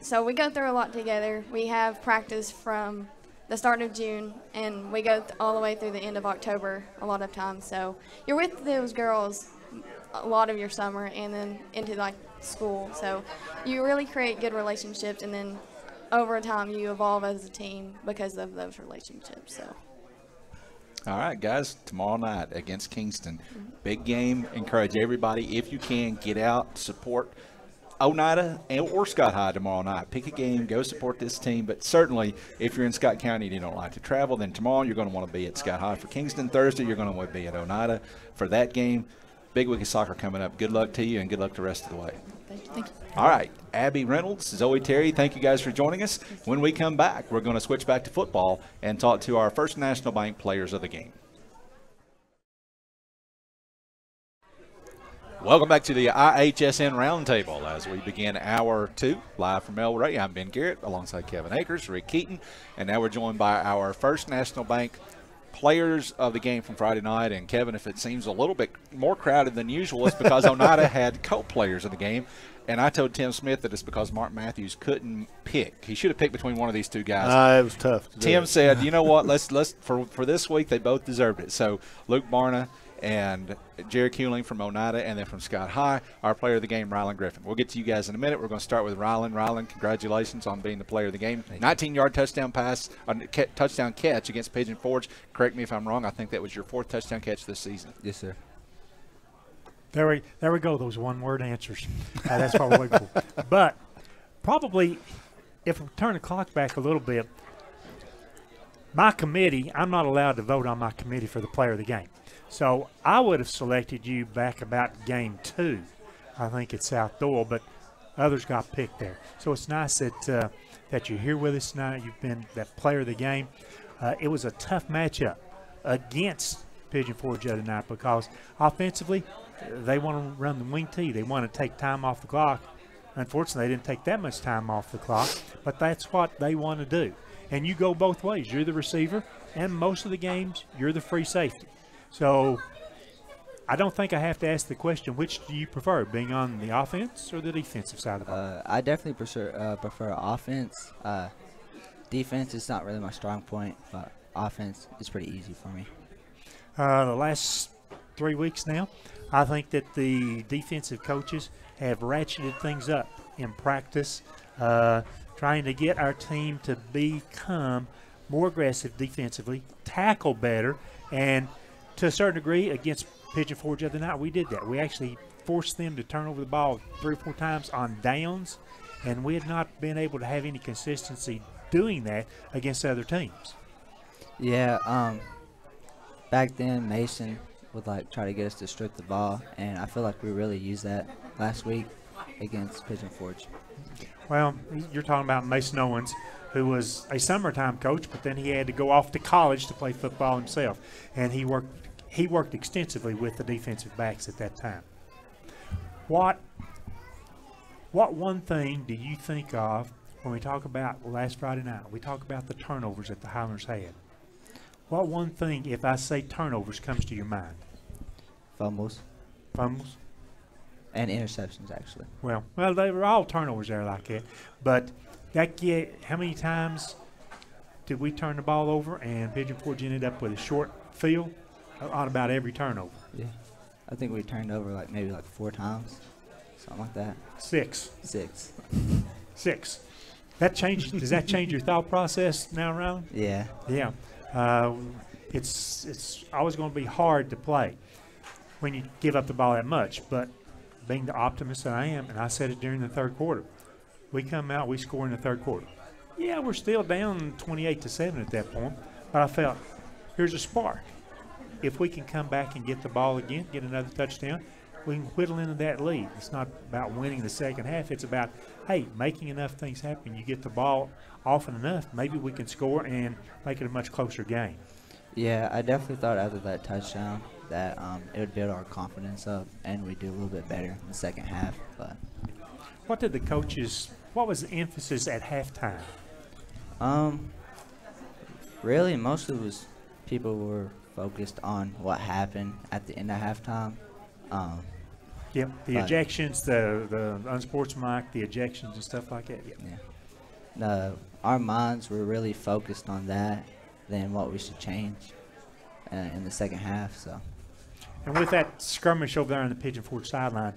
so we go through a lot together. We have practice from the start of June, and we go all the way through the end of October a lot of times. So you're with those girls a lot of your summer and then into school. So you really create good relationships, and then over time you evolve as a team because of those relationships. So. All right, guys, tomorrow night against Kingston. Big game. Encourage everybody, if you can, get out, support Oneida or Scott High tomorrow night. Pick a game, go support this team. But certainly, if you're in Scott County and you don't like to travel, then tomorrow you're going to want to be at Scott High for Kingston. Thursday, you're going to want to be at Oneida for that game. Big week of soccer coming up. Good luck to you, and good luck the rest of the way. Thank you. All right, Abby Reynolds, Zoe Terry, thank you guys for joining us. When we come back, we're going to switch back to football and talk to our First National Bank players of the game. Welcome back to the IHSN Roundtable as we begin Hour 2, live from El Rey. I'm Ben Garrett alongside Kevin Akers, Rick Keaton, and now we're joined by our First National Bank players of the game from Friday night. And Kevin, if it seems a little bit more crowded than usual, it's because Oneida had co-players of the game. And I told Tim Smith that it's because Mark Matthews couldn't pick. He should have picked between one of these two guys. It was tough. Tim said, you know what, let's for this week, they both deserved it. So Luke Barna and Jerry Kuehling from Oneida, and then from Scott High, our player of the game, Rylan Griffin. We'll get to you guys in a minute. We're going to start with Rylan. Rylan, congratulations on being the player of the game. 19-yard touchdown pass, touchdown catch against Pigeon Forge. Correct me if I'm wrong. I think that was your 4th touchdown catch this season. Yes, sir. There we go, those one-word answers. That's what we're waiting for. But probably, if we turn the clock back a little bit, my committee, I'm not allowed to vote on my committee for the player of the game. So I would have selected you back about game 2, I think at South Doyle, but others got picked there. So it's nice that you're here with us tonight. You've been that player of the game. It was a tough matchup against Pigeon Forge the other night because offensively, they want to run the wing tee. They want to take time off the clock. Unfortunately, they didn't take that much time off the clock, but that's what they want to do. And you go both ways. You're the receiver, and most of the games, you're the free safety. So I don't think I have to ask the question, which do you prefer, being on the offense or the defensive side of the ball? I definitely prefer offense. Defense is not really my strong point, but offense is pretty easy for me. The last 3 weeks now, I think that the defensive coaches have ratcheted things up in practice, trying to get our team to become more aggressive defensively, tackle better, and to a certain degree against Pigeon Forge the other night, we did that. We actually forced them to turn over the ball 3 or 4 times on downs, and we had not been able to have any consistency doing that against other teams. Yeah, back then Mason would try to get us to strip the ball, and I feel like we really used that last week against Pigeon Forge. Well, you're talking about Mason Owens, who was a summertime coach, but then he had to go off to college to play football himself, and he worked extensively with the defensive backs at that time. What one thing do you think of when we talk about last Friday night? We talk about the turnovers that the Highlanders had. What one thing, if I say turnovers, comes to your mind? Fumbles. Fumbles? And interceptions, actually. Well, they were all turnovers there like that. But how many times did we turn the ball over and Pigeon Forge ended up with a short field on about every turnover? Yeah. I think we turned over maybe 4 times, something like that. 6. 6. That changes. Does that change your thought process now, Ron? Yeah. Yeah. It's always going to be hard to play when you give up the ball that much. But being the optimist that I am, and I said it during the third quarter, we come out, we score in the third quarter. Yeah, we're still down 28-7 at that point, but I felt here's a spark. If we can come back and get the ball again, get another touchdown, we can whittle into that lead. It's not about winning the second half. It's about, hey, making enough things happen. You get the ball often enough, maybe we can score and make it a much closer game. Yeah, I definitely thought after that touchdown that it would build our confidence up and we'd do a little bit better in the second half. But what was the emphasis at halftime? Really, most of it was people were focused on what happened at the end of halftime. Yep, the ejections, the unsportsmanlike, the ejections and stuff like that. Yep. Yeah. Our minds were really focused on that than what we should change in the second half. So. And with that skirmish over there on the Pigeon Forge sideline,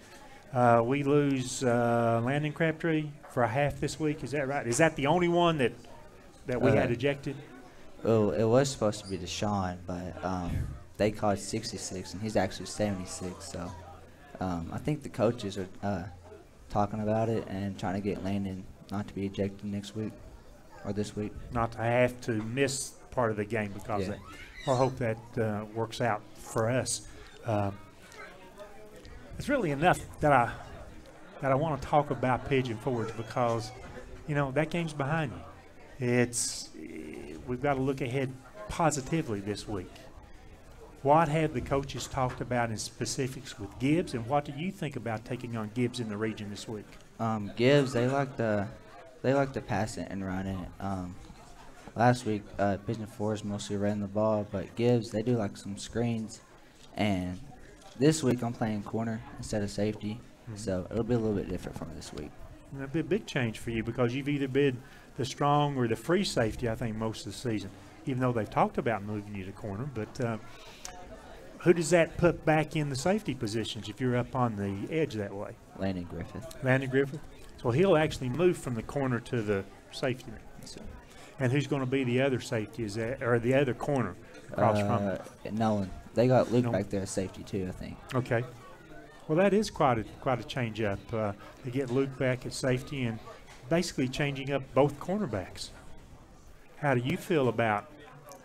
we lose Landon Crabtree for a half this week. Is that right? Is that the only one that we had ejected? Oh, it was supposed to be Deshaun, but they called 66, and he's actually 76. So I think the coaches are talking about it and trying to get Landon not to be ejected next week or this week. Not to have to miss part of the game because of that. I hope that works out for us. It's really enough that I want to talk about Pigeon Forge because, that game's behind you. We've got to look ahead positively this week. What have the coaches talked about in specifics with Gibbs, and what do you think about taking on Gibbs in the region this week? Gibbs, they like to pass it and run it. Last week, Pigeon Forge mostly ran the ball, but Gibbs, they do some screens. And this week I'm playing corner instead of safety, so it'll be a little bit different from this week. It'll be a big change for you because you've either been the strong or the free safety, I think, most of the season, even though they've talked about moving you to corner. But who does that put back in the safety positions if you're up on the edge that way? Landon Griffith. Landon Griffith. So he'll actually move from the corner to the safety. And who's going to be the other safety? Is that, or the other corner across from it? Nolan. They got Luke back there as safety too, I think. Okay. Well, that is quite a change up. They get Luke back at safety and basically changing up both cornerbacks. How do you feel about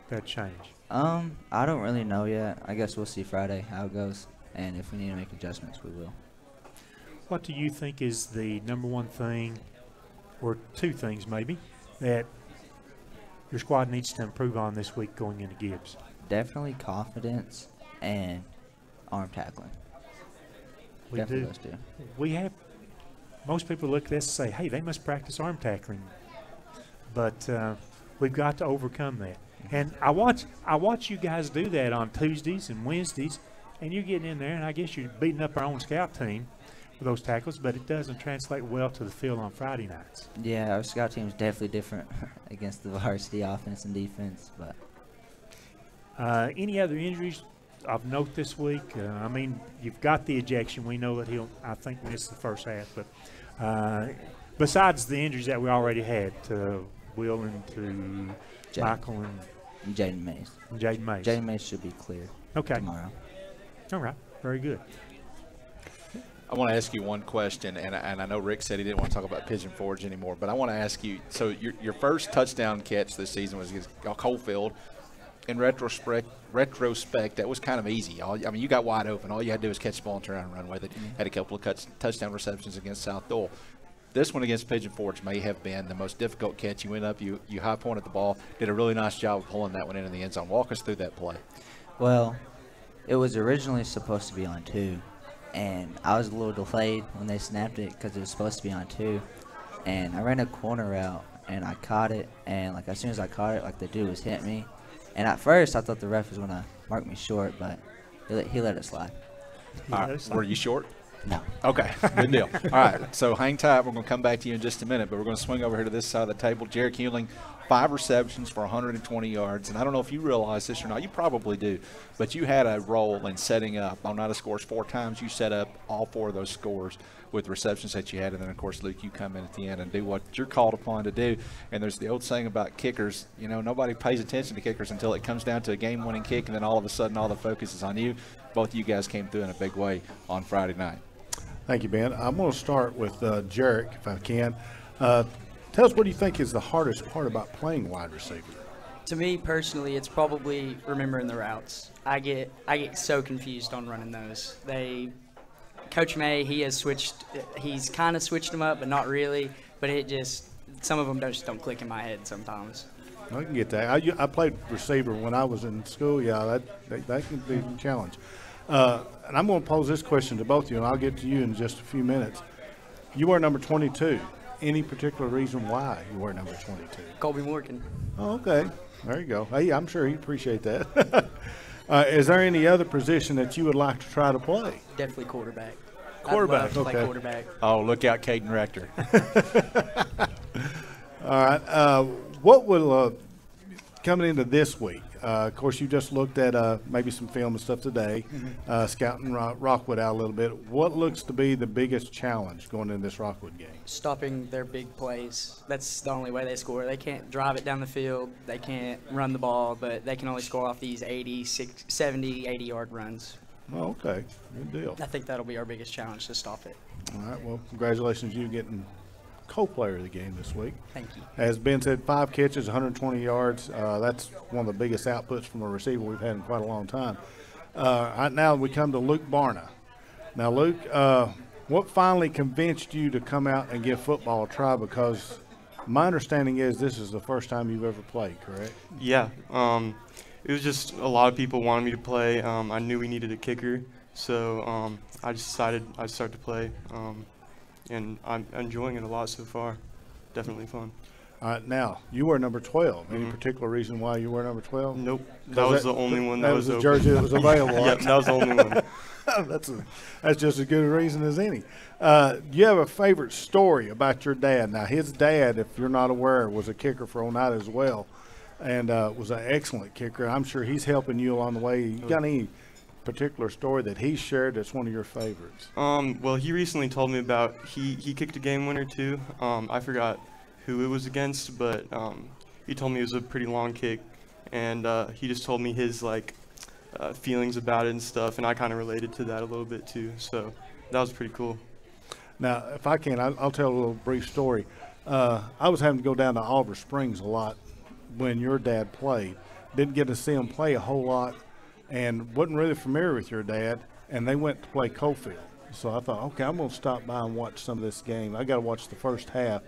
that change? I don't really know yet. I guess we'll see Friday how it goes, and if we need to make adjustments, we will. What do you think is the number one thing, or two things maybe, that your squad needs to improve on this week going into Gibbs? Definitely confidence and arm tackling. We Definitely do. those two. We have, most people look at this and say, hey, they must practice arm tackling. But we've got to overcome that. And I watch you guys do that on Tuesdays and Wednesdays, and you're getting in there, and I guess you're beating up our own scout team with those tackles, but it doesn't translate well to the field on Friday nights. Yeah, our scout team is definitely different against the varsity offense and defense. But any other injuries of note this week? I mean, you've got the ejection. We know that he'll, I think, miss the first half. But besides the injuries that we already had, to Will and to Michael and Jaden Mays. Jaden Mays. Jaden Mays should be cleared tomorrow. All right. Very good. I want to ask you one question, and I know Rick said he didn't want to talk about Pigeon Forge anymore, but I want to ask you, so your first touchdown catch this season was against Coalfield. In retrospect, that was kind of easy. I mean, you got wide open. All you had to do was catch the ball and turn around and run with it. Had a couple of touchdown receptions against South Dole. This one against Pigeon Forge may have been the most difficult catch. You went up, you high-pointed the ball, did a really nice job of pulling that one into the end zone. Walk us through that play. Well, it was originally supposed to be on 2. And I was a little delayed when they snapped it because it was supposed to be on 2. And I ran a corner route, and I caught it. And, like, as soon as I caught it, like, the dude was hitting me. And at first, I thought the ref was going to mark me short, but he let it slide. All right. Were you short? No. Okay, good deal. All right, so hang tight. We're going to come back to you in just a minute, but we're going to swing over here to this side of the table. Jarek Hewling, 5 receptions for 120 yards. And I don't know if you realize this or not. You probably do. But you had a role in setting up. On Night of Scores 4 times, you set up all 4 of those scores with receptions that you had. And then, of course, Luke, you come in at the end and do what you're called upon to do. And there's the old saying about kickers. You know, nobody pays attention to kickers until it comes down to a game-winning kick, and then all of a sudden all the focus is on you. Both of you guys came through in a big way on Friday night. Thank you, Ben. I'm going to start with Jarek, if I can. Tell us, what do you think is the hardest part about playing wide receiver? To me personally, it's probably remembering the routes. I get so confused on running those. Coach May, he's kind of switched them up, but not really. But some of them just don't click in my head sometimes. I can get that. I played receiver when I was in school. Yeah, that can be a challenge. And I'm going to pose this question to both of you, and I'll get to you in just a few minutes. You wear number 22. Any particular reason why you wear number 22? Colby Morgan. Oh, okay. There you go. Hey, I'm sure he'd appreciate that. Is there any other position that you would like to try to play? Definitely quarterback. Quarterback, I'd love to play quarterback. Oh, look out, Caden Rector. All right. What will coming into this week? Of course, you just looked at maybe some film and stuff today, scouting Rockwood out a little bit. What looks to be the biggest challenge going into this Rockwood game? Stopping their big plays. That's the only way they score. They can't drive it down the field. They can't run the ball, but they can only score off these 70, 80-yard runs. Oh, okay. Good deal. I think that'll be our biggest challenge, to stop it. All right. Well, congratulations to you getting co-player of the game this week. Thank you. As Ben said, 5 catches, 120 yards. That's one of the biggest outputs from a receiver we've had in quite a long time. Right now we come to Luke Barna. Now, Luke, what finally convinced you to come out and give football a try? Because my understanding is this is the first time you've ever played, correct? Yeah. It was just a lot of people wanted me to play. I knew we needed a kicker, so I just decided I'd start to play. And I'm enjoying it a lot so far. Definitely fun. All right, now, you wear number 12. Any particular reason why you wear number 12? Nope. That was the only one that was the open. jersey that was available. Yep, that was the only one. That's just as good a reason as any. You have a favorite story about your dad. Now, his dad, if you're not aware, was a kicker for Oneida as well, and was an excellent kicker. I'm sure he's helping you along the way. You got any particular story that he shared that's one of your favorites? Well, he recently told me about he kicked a game winner too. I forgot who it was against, but he told me it was a pretty long kick, and he just told me his feelings about it and stuff, and I kind of related to that a little bit too. So that was pretty cool. Now, if I can, I'll tell a little brief story. I was having to go down to Oliver Springs a lot when your dad played. Didn't get to see him play a whole lot, and wasn't really familiar with your dad, and they went to play Cofield. So I thought, okay, I'm going to stop by and watch some of this game. I got to watch the first half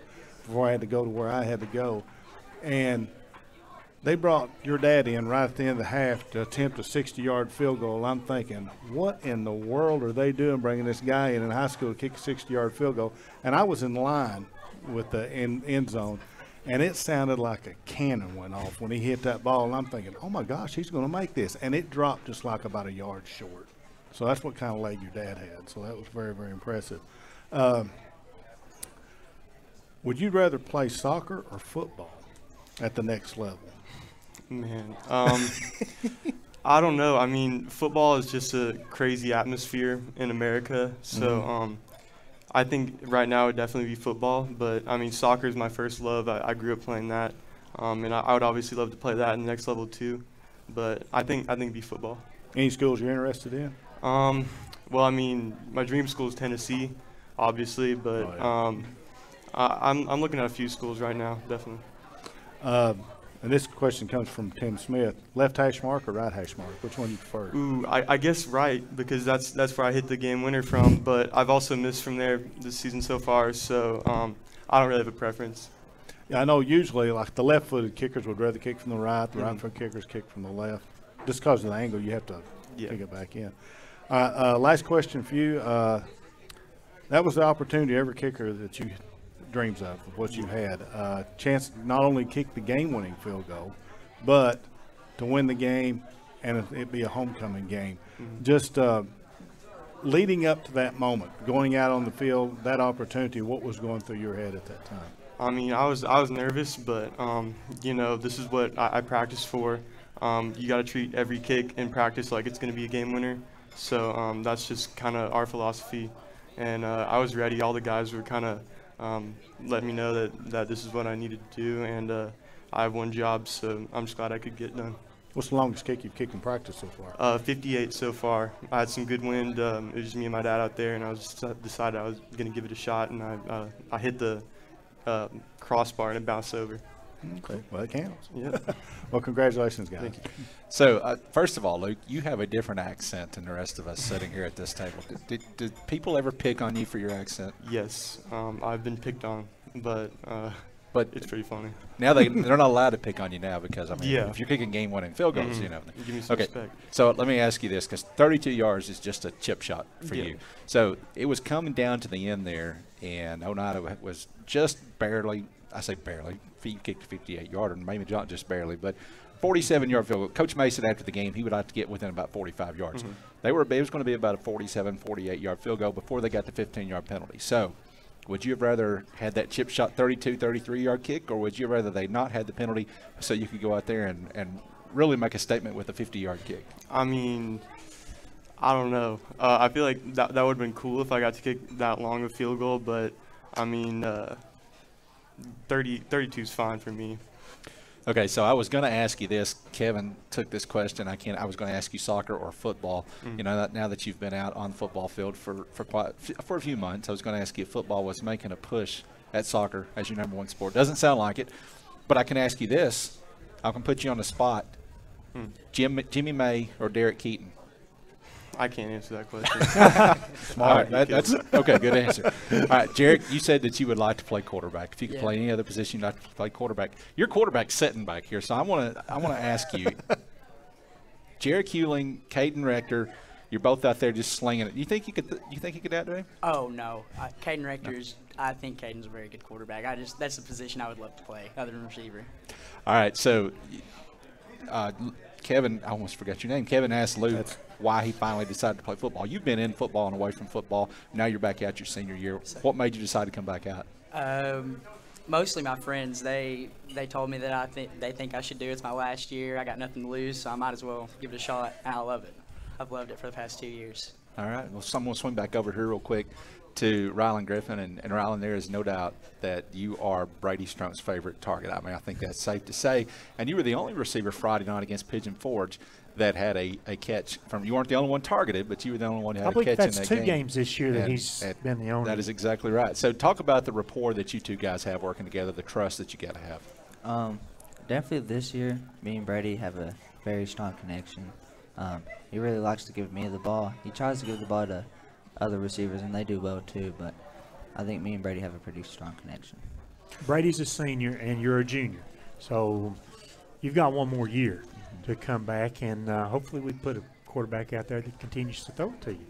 before I had to go to where I had to go. And they brought your dad in right at the end of the half to attempt a 60-yard field goal. I'm thinking, what in the world are they doing bringing this guy in high school to kick a 60-yard field goal? And I was in line with the end zone, and it sounded like a cannon went off when he hit that ball. And I'm thinking, oh, my gosh, he's going to make this. And it dropped just like about a yard short. So that's what kind of leg your dad had. So that was very, very impressive. Would you rather play soccer or football at the next level? Man, I don't know. I mean, football is just a crazy atmosphere in America. So I think right now it would definitely be football. But, I mean, soccer is my first love. I grew up playing that. And I would obviously love to play that in the next level too. But I think it'd be football. Any schools you're interested in? Well, I mean, my dream school is Tennessee, obviously. But I'm looking at a few schools right now, definitely. And this question comes from Tim Smith. Left hash mark or right hash mark? Which one do you prefer? Ooh, I guess right, because that's where I hit the game winner from. But I've also missed from there this season so far, so I don't really have a preference. Yeah, I know usually like the left-footed kickers would rather kick from the right. The right-footed kickers kick from the left. Just because of the angle, you have to kick it back in. Last question for you. That was the opportunity every kicker that you dreams of what you had. Chance to not only kick the game-winning field goal, but to win the game and it be a homecoming game. Just leading up to that moment, going out on the field, that opportunity, what was going through your head at that time? I mean, I was nervous, but you know, this is what I practice for. You got to treat every kick in practice like it's going to be a game winner. So that's just kind of our philosophy. And I was ready. All the guys were kind of let me know that this is what I needed to do, and I have one job, so I'm just glad I could get it done. What's the longest kick you've kicked in practice so far? 58 so far. I had some good wind. It was just me and my dad out there, and I decided I was going to give it a shot, and I hit the crossbar and it bounced over. Okay, well, it counts. Yeah. Well, congratulations, guys. Thank you. So, first of all, Luke, you have a different accent than the rest of us sitting here at this table. Did people ever pick on you for your accent? Yes, I've been picked on, but it's pretty funny. Now they're not allowed to pick on you now because, I mean, Yeah. if you're kicking game-winning field goals, you know. Give me some Okay, respect. so let me ask you this, because 32 yards is just a chip shot for you. So it was coming down to the end there, and Oneida was just barely, I say barely, he kicked a 58-yarder, maybe not just barely, but 47-yard field goal. Coach Mason, after the game, he would like to get within about 45 yards. It was going to be about a 47, 48-yard field goal before they got the 15-yard penalty. So would you have rather had that chip shot 32, 33-yard kick, or would you rather they not had the penalty so you could go out there and really make a statement with a 50-yard kick? I mean, I don't know. I feel like that would have been cool if I got to kick that long of a field goal, but, I mean, 32 is fine for me. Okay, so I was going to ask you this. Kevin took this question. I was going to ask you soccer or football. You know, now that you've been out on the football field for a few months, I was going to ask you if football was making a push at soccer as your number one sport. Doesn't sound like it, but I can ask you this. I can put you on the spot. Jimmy May or Derek Keaton? I can't answer that question. All right, that's okay. Good answer. All right, Jarek, you said that you would like to play quarterback. If you could play any other position, you'd like to play quarterback. Your quarterback's sitting back here, so I want to ask you, Jarek Hewling, Caden Rector, you're both out there just slinging it. You think you could outdo him? Oh no, Caden Rector's. I think Caden's a very good quarterback. That's the position I would love to play, other than receiver. All right, so Kevin, I almost forgot your name. Kevin asked Luke why he finally decided to play football. You've been in football and away from football. Now you're back out your senior year. What made you decide to come back out? Mostly my friends. They told me that they think I should do it. It's my last year. I got nothing to lose, so I might as well give it a shot. And I love it. I've loved it for the past 2 years. All right. Well, someone swing back over here real quick to Rylan Griffin. And Rylan, there is no doubt that you are Brady Strunk's favorite target. I mean, I think that's safe to say. And you were the only receiver Friday night against Pigeon Forge that had a catch from. You weren't the only one targeted, but you were the only one who had a catch in that game. I believe that's 2 games this year that he's been the only. That is exactly right. So talk about the rapport that you two guys have working together, the trust that you got to have. Definitely this year, me and Brady have a very strong connection. He really likes to give me the ball. He tries to give the ball to other receivers, and they do well too, but I think me and Brady have a pretty strong connection. Brady's a senior, and you're a junior, so you've got 1 more year to come back, and hopefully we put a quarterback out there that continues to throw it to you.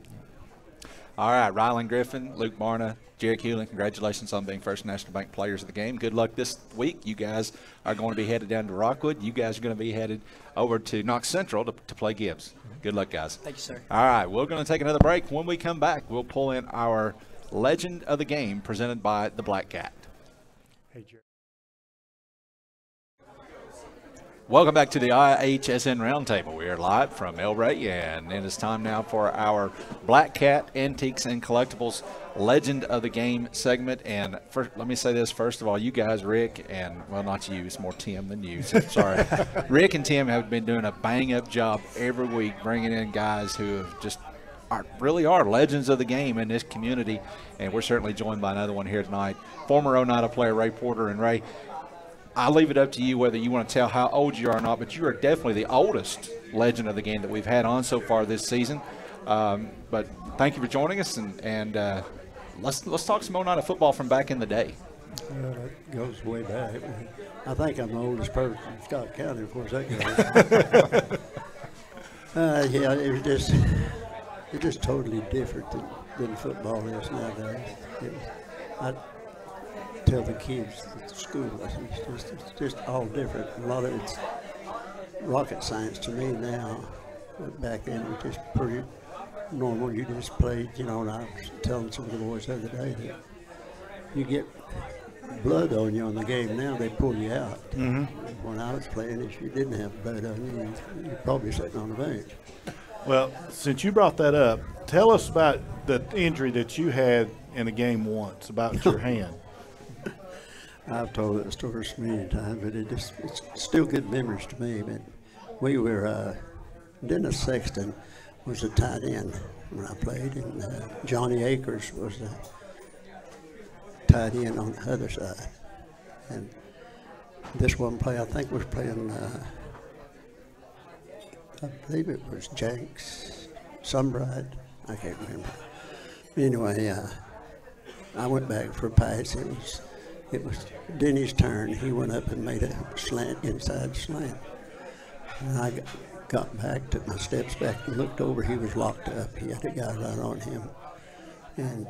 All right, Rylan Griffin, Luke Barna, Jarek Hewlin, congratulations on being First National Bank Players of the Game. Good luck this week. You guys are going to be headed down to Rockwood. You guys are going to be headed over to Knox Central to play Gibbs. Good luck, guys. Thank you, sir. All right, we're going to take another break. When we come back, we'll pull in our Legend of the Game presented by the Black Cat. Hey, Jarek. Welcome back to the IHSN Roundtable. We are live from El Rey, and it is time now for our Black Cat Antiques and Collectibles Legend of the Game segment. And first, let me say this, first of all, you guys, Rick, and, well, not you, it's more Tim than you, so sorry. Rick and Tim have been doing a bang-up job every week bringing in guys who have just really are legends of the game in this community, and we're certainly joined by another one here tonight, former Oneida player Ray Porter. And Ray, I'll leave it up to you whether you want to tell how old you are or not, but you are definitely the oldest legend of the game that we've had on so far this season. But thank you for joining us, and let's talk some Oneida football from back in the day. Well, that goes way back. I think I'm the oldest person in Scott County, of course that goes. Yeah, it was just totally different than football is nowadays. I tell the kids at the school, it's just all different. A lot of it's rocket science to me now. But back then it was just pretty normal. You just played, and I was telling some of the boys the other day that you get blood on you on the game now, they pull you out. Mm-hmm. When I was playing, if you didn't have blood on you, you're probably sitting on the bench. Well, since you brought that up, tell us about the injury that you had in a game once, about your hand. I've told that story so many times, but it's still good memories to me. But we were, Dennis Sexton was a tight end when I played, and Johnny Akers was the tight end on the other side. And this one play, I think, was playing, I believe it was Jenks, Sunbride, I can't remember. Anyway, I went back for a pass. It was Denny's turn. He went up and made a slant, inside slant. And I got back, took my steps back and looked over. He was locked up. He had a guy right on him. And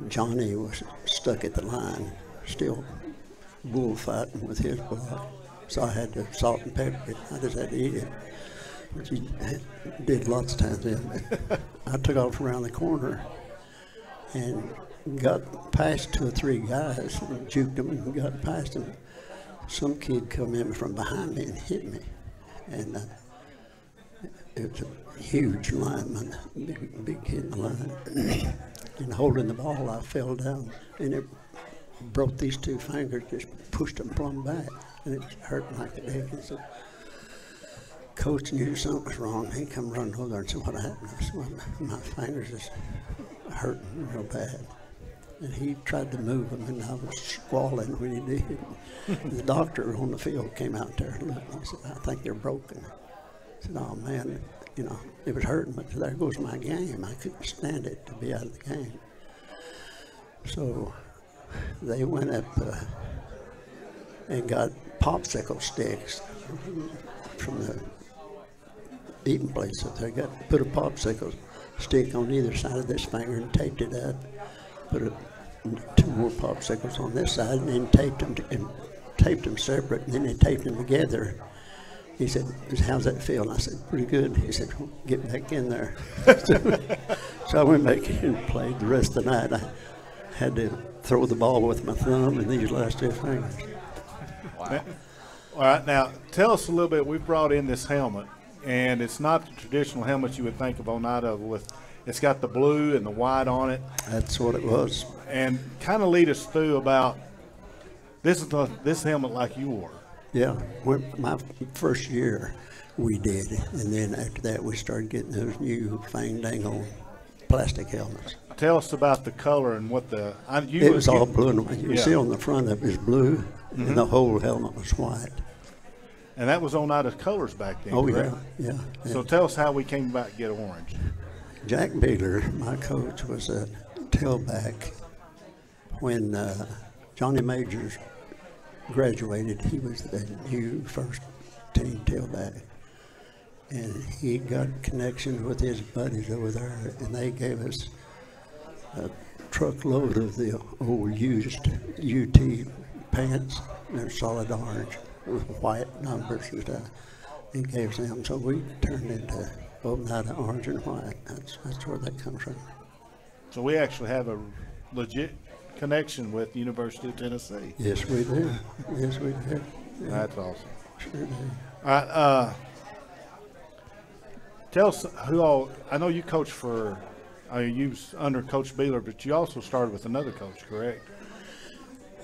Johnny was stuck at the line, still bullfighting with his block. So I had to salt and pepper it. I just had to eat it, which he did lots of times. I took off around the corner and got past 2 or 3 guys and juked them and got past them. Some kid come in from behind me and hit me. And it was a huge lineman, big kid in the line. And holding the ball, I fell down and it broke these 2 fingers, just pushed them plumb back. And it was hurting like a dick. And so Coach knew something was wrong. He come running over there and said, "What happened?" I said, "Well, my fingers is hurting real bad." And he tried to move them, and I was squalling when he did. The doctor on the field came out there and looked, and he said, "I think they're broken." I said, "Oh, man, it was hurting, but there goes my game. I couldn't stand it to be out of the game." So they went up and got popsicle sticks from the eating place that they got. Put a popsicle stick on either side of this finger and taped it up. Put 2 more popsicles on this side, and then taped them separate, and then they taped them together. He said, "How's that feel?" And I said, "Pretty good." He said, "Well, get back in there." So I went back in and played the rest of the night. I had to throw the ball with my thumb and these last 2 fingers. Wow. All right, now tell us a little bit. We've brought in this helmet and it's not the traditional helmet you would think of Oneida with. It's got the blue and the white on it. That's what it was. And kind of lead us through about this helmet like you wore. Yeah, my first year we did, and then after that we started getting those new fang-dangle plastic helmets. Tell us about the color and what the. It was all blue. You see on the front of it is blue, and the whole helmet was white. And that was Oneida's colors back then. Oh, correct? yeah. So tell us how we came about to get orange. Jack Beeler, my coach, was a tailback when Johnny Majors graduated. He was the new first team tailback, and he got connections with his buddies over there, and they gave us a truckload of the old used UT pants. They're solid orange with white numbers and stuff. He gave them, so we turned into Oneida orange and white. That's where that comes from. So we actually have a legit connection with the University of Tennessee. Yes, we do. Yes, we do. Yeah. That's awesome. Sure do. All right. Tell us who all. I know you coach for. You was under Coach Beeler, but you also started with another coach, correct?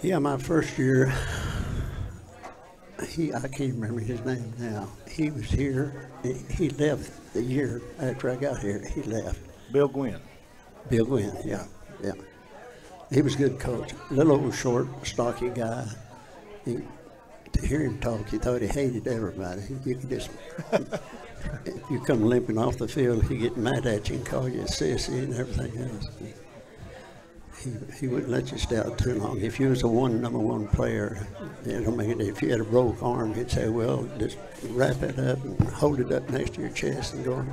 Yeah, my first year. I can't remember his name now. He was here. He left the year after I got here. He left. Bill Gwynn. Bill Gwynn, yeah. He was a good coach. Little old short, stocky guy. To hear him talk, you thought he hated everybody. You could just, if you come limping off the field, he'd get mad at you and call you a sissy and everything else. He wouldn't let you stay out too long. If you was a number one player, it don't make it. If you had a broke arm, he'd say, "Well, just wrap it up and hold it up next to your chest and go on."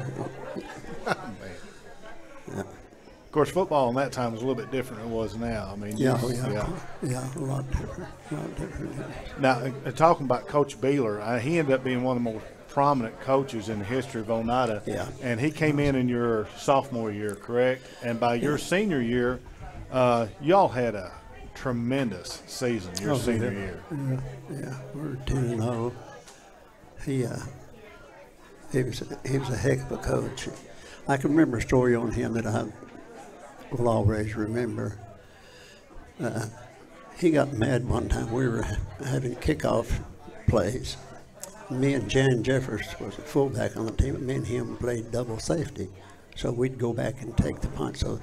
Yeah. Of course, football in that time was a little bit different than it was now. I mean, yeah, a lot different. Now, talking about Coach Beeler, he ended up being one of the most prominent coaches in the history of Oneida. Yeah. And he came in your sophomore year, correct? And by your senior year, y'all had a tremendous season your senior year. Yeah, we were 10-0. He was a heck of a coach. I can remember a story on him that I will always remember. He got mad one time. We were having kickoff plays. Me and Jan Jeffers was a fullback on the team, and me and him played double safety. So we'd go back and take the punt. So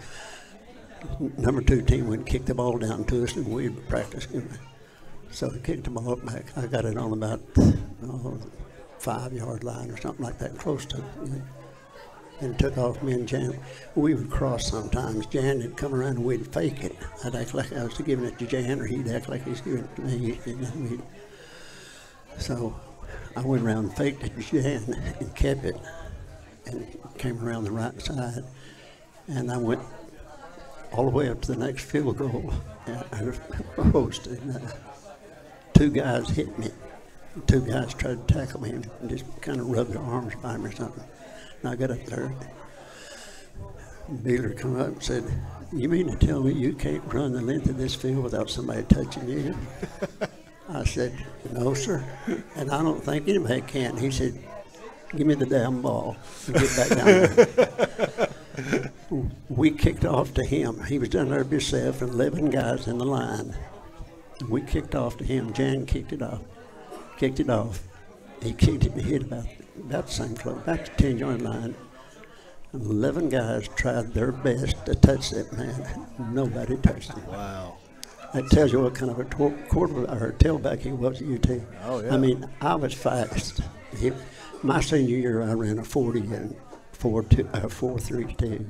number 2 team would kick the ball down to us, and we'd practice. So we kicked the ball back. I got it on about 5-yard line or something like that, close to it, and took off. Me and Jan, we would cross sometimes. Jan would come around and we'd fake it. I'd act like I was giving it to Jan, or he'd act like he's giving it to me. So I went around and faked it to Jan and kept it, and came around the right side, and I went all the way up to the next field goal and post, and 2 guys hit me. 2 guys tried to tackle me and just kind of rubbed their arms by me or something. And I got up there. Beeler come up and said, "You mean to tell me you can't run the length of this field without somebody touching you?" I said, "No, sir, and I don't think anybody can." He said, "Give me the damn ball and get back down there." We kicked off to him. He was down there by himself and 11 guys in the line. We kicked off to him. Jan kicked it off. He kicked it and hit about the same close, about the 10-yard line. 11 guys tried their best to touch that man. Nobody touched him. Wow. That tells you what kind of a tailback he was at UT. Oh, yeah. I mean, I was fast. My senior year, I ran a 40 and 4.32,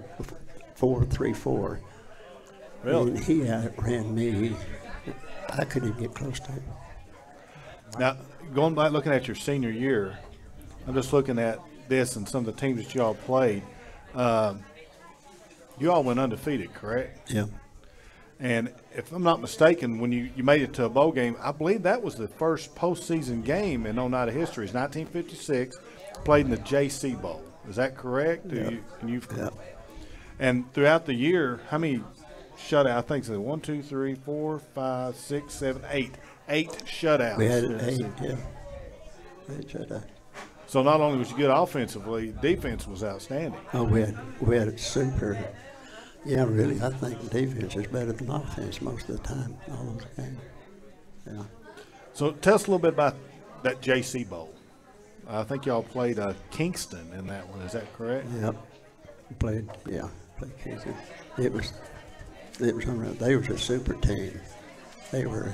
4.34. Really? And he outran me. I couldn't even get close to him. Now, going back looking at your senior year, I'm just looking at this and some of the teams that you all played. You all went undefeated, correct? Yeah. And if I'm not mistaken, when you made it to a bowl game, I believe that was the first postseason game in Oneida history. It's 1956, played in the JC Bowl. Is that correct? Yeah. And throughout the year, how many shutouts? I think it's 1, 2, 3, 4, 5, 6, 7, 8. 8 shutouts. We had 8, yeah. 8 shutouts. So not only was you good offensively, defense was outstanding. Oh, we had a super. Yeah, really, I think defense is better than offense most of the time. All those games. Yeah. So tell us a little bit about that JC Bowl. I think y'all played Kingston in that one. Is that correct? Yep. Played Kingston. It was unreal. They was a super team. They were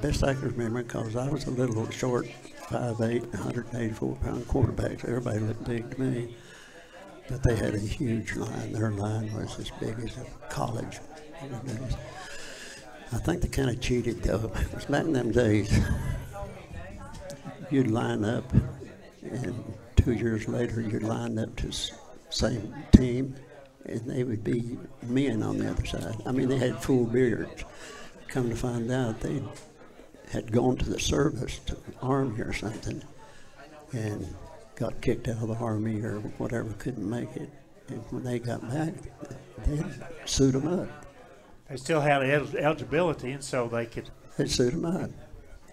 best I can remember because I was a little short, 5'8", 184-pound quarterbacks. Everybody looked big to me, but they had a huge line. Their line was as big as a college. I think they kind of cheated though. It was back in them days. You'd line up, and 2 years later you'd line up to the same team, and they would be men on the other side. I mean, they had full beards. Come to find out, they had gone to the service, to the Army or something, and got kicked out of the Army or whatever, couldn't make it. And when they got back, they'd suit them up. They still had eligibility, and so they could. They'd suit them up.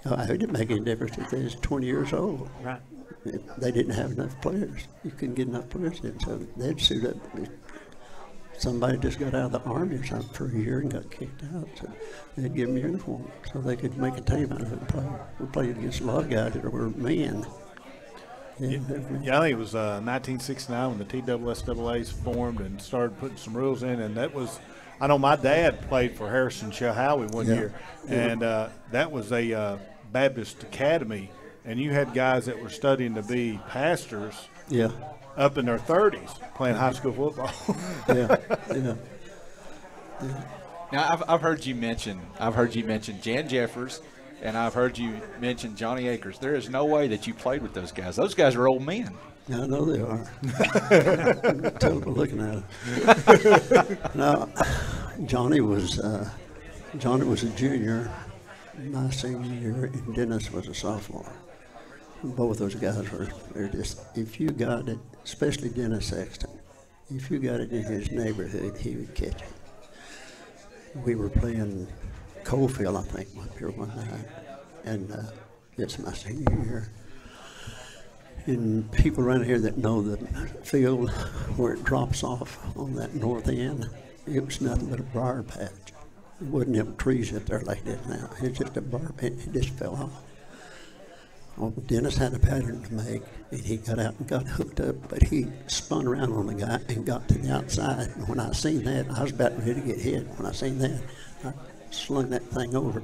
It didn't make any difference if they was 20 years old. Right. They didn't have enough players. You couldn't get enough players in, so they'd suit up. Somebody just got out of the Army or something for a year and got kicked out, so they'd give them a uniform so they could make a team out of it and play. We played against a lot of guys that were men. Yeah, I think it was 1969 when the TSSAAs formed and started putting some rules in, and that was, I know my dad played for Harrison Chilhowie one year, and that was a Baptist academy, and you had guys that were studying to be pastors. Yeah. Up in their 30s playing high school football. Yeah. Now I've heard you mention Jan Jeffers, and I've heard you mention Johnny Akers. There is no way that you played with those guys. Those guys are old men. Yeah, I know they are. I'm totally looking at them. Now, Johnny was a junior my senior year, and Dennis was a sophomore. Both those guys they're just, if you got it, especially Dennis Sexton, if you got it in his neighborhood, he would catch it. We were playing Coalfield, I think, up here one night, and it's my senior year. And people around here that know the field where it drops off on that north end, it was nothing but a briar patch. It wasn't them trees up there like this now. It's just a briar patch. It just fell off. Well, Dennis had a pattern to make, and he got out and got hooked up, but he spun around on the guy and got to the outside. And when I seen that, I was about ready to get hit. When I seen that, I slung that thing over.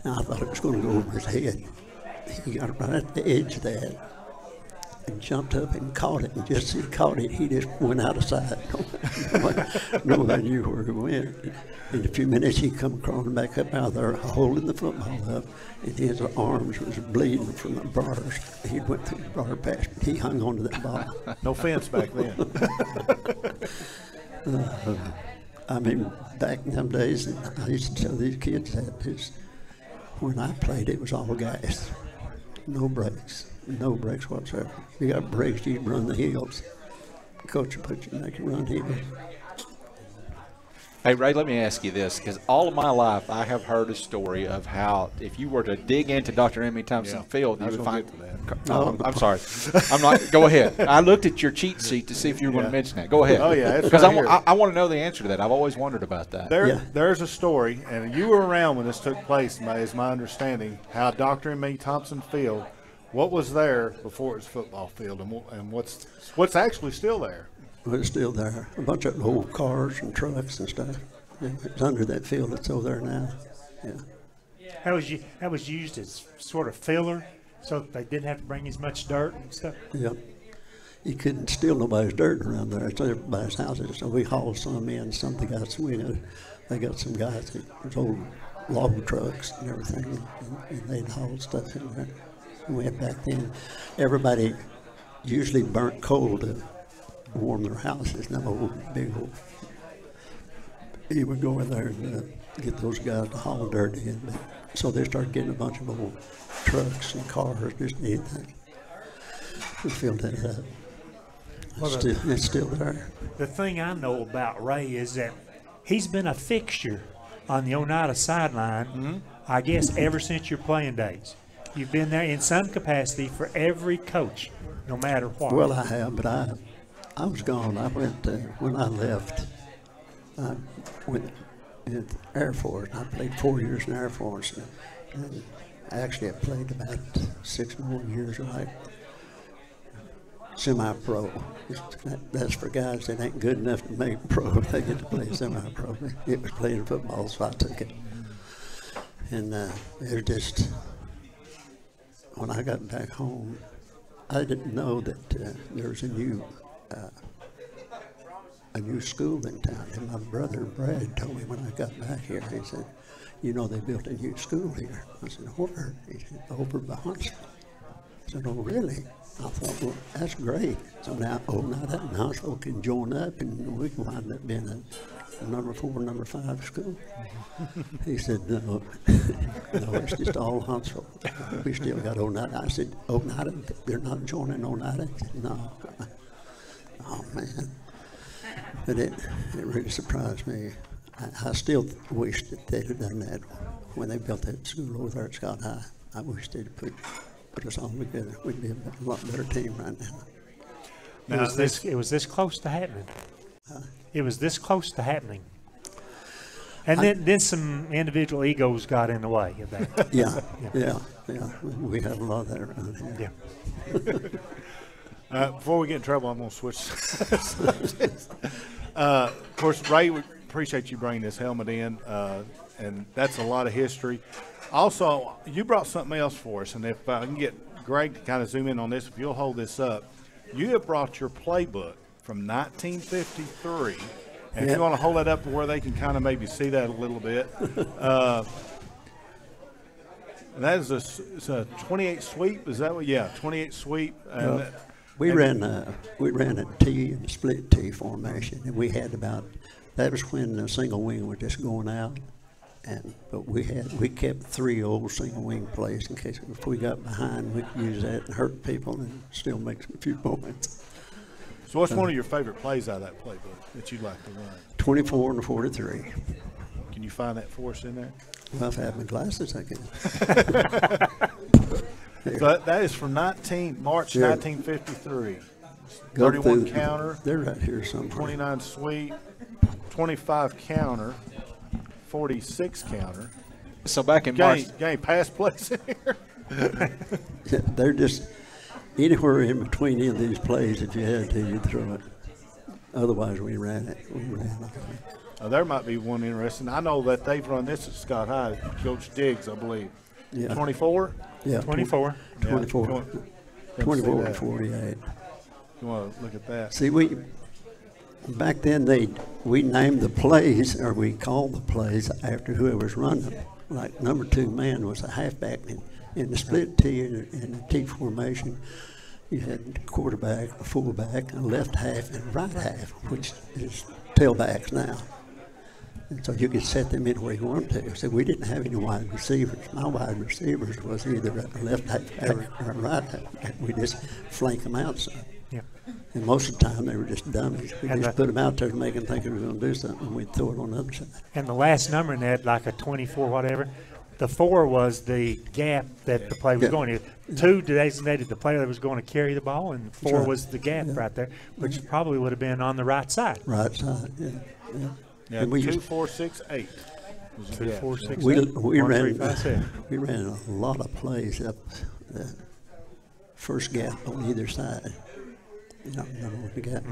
And I thought it was going to go over his head. He got right at the edge of that and jumped up and caught it. And just as he caught it, he just went out of sight. Nobody knew where he went. In a few minutes, he come crawling back up out there, holding the football up, and his arms was bleeding from the bars. He went through the bar patch. He hung onto that ball. No fence back then. I mean, back in them days, I used to tell these kids that when I played, it was all gas. No brakes. No brakes whatsoever. You got brakes, you run the hills. Coach will put you, make you run hills. Hey, Ray, let me ask you this, because all of my life I have heard a story of how if you were to dig into Dr. Emmy Thompson Field, you would find. No, I'm sorry. I'm not. Go ahead. I looked at your cheat sheet to see if you were going to mention that. Go ahead. Oh, yeah. Because I want to know the answer to that. I've always wondered about that. There's a story, and you were around when this took place, is my understanding, how Dr. Emmy Thompson Field, what was there before it was football field, and what's actually still there? Well, it's still there. A bunch of old cars and trucks and stuff. Yeah, it's under that field that's over there now. Yeah. That was used as sort of filler, so they didn't have to bring as much dirt and stuff. Yep. You couldn't steal nobody's dirt around there. It's everybody's houses. So we hauled some in. Some of the guys they got some guys that old log trucks and everything, and they'd haul stuff in there. And we had back then, everybody usually burnt coal to warm their houses. No big old. He would go in there and get those guys to haul dirt in. So they started getting a bunch of old trucks and cars, just anything. We filled that up. It's still there. The thing I know about Ray is that he's been a fixture on the Oneida sideline, I guess, ever since your playing days. You've been there in some capacity for every coach, no matter what. Well, I have, but I was gone. I went when I left. I went in the Air Force. I played 4 years in the Air Force, and actually I played about 6 more years, like semi-pro. That's for guys that ain't good enough to make pro. They get to play semi-pro. It was playing football, so I took it. And it was just, when I got back home, I didn't know that there was a new school in town. And my brother Brad told me when I got back here, he said, you know, they built a new school here. I said, where? He said, over by Huntsville. I said, oh, really? I thought, well, that's great. So now that Huntsville can join up and we can wind up being a number 4, number 5 school. He said, no, no, it's just all Huntsville. We still got Oneida. I said, Oneida, they're not joining Oneida? He said, no. Oh, man. But it really surprised me. I still wish that they'd have done that when they built that school over there at Scott High. I wish they'd put us all together. We'd be a lot better team right now. It was this close to happening. It was this close to happening. And then some individual egos got in the way of that. Yeah. We have a lot of that around here. Yeah. Before we get in trouble, I'm going to switch. Of course, Ray, we appreciate you bringing this helmet in, and that's a lot of history. Also, you brought something else for us, and if I can get Greg to kind of zoom in on this, if you'll hold this up. You have brought your playbook from 1953, and if you want to hold that up to where they can kind of maybe see that a little bit. That is a 28 sweep. Is that what? Yeah, 28 sweep. We ran a T and a split T formation, and we had that was when the single wing was just going out, but we kept 3 old single wing plays in case if we got behind, we could use that and hurt people and still make a few points. So what's one of your favorite plays out of that playbook that you'd like to run? 24 and 43. Can you find that for us in there? Well, if I have my glasses, I can. So that is from March 1953. 31 counter. They're right here somewhere. 29 sweep, 25 counter, 46 counter. So back in March. Game pass plays in here. They're just anywhere in between any of these plays. If you had to, you'd throw it. Otherwise, we ran it. There might be one interesting. I know that they've run this at Scott High. Coach Diggs, I believe. Yeah. 24? Yeah. 24. 24. 24 and 48. You want to look at that? See, back then we named the plays, or we called the plays after whoever's running them. Like number 2 man was a halfback. In the split T and the T formation, you had a quarterback, a fullback, a left half, and a right half, which is tailbacks now. And so you could set them in where you wanted to. So we didn't have any wide receivers. My wide receivers was either a left half or a right half. And we just flank them out some. Yeah. And most of the time they were just dummies. We just put them out there to make them think they were going to do something, and we'd throw it on the other side. And the last number in that, like a 24, whatever, the 4 was the gap that the play was going to. 2 designated the player that was going to carry the ball, and 4 was the gap right there, which probably would have been on the right side. Right side, yeah. Yeah, 2, 4, 6, 8. 2, 4, 6, 8. We ran a lot of plays up the first gap on either side. You know what we got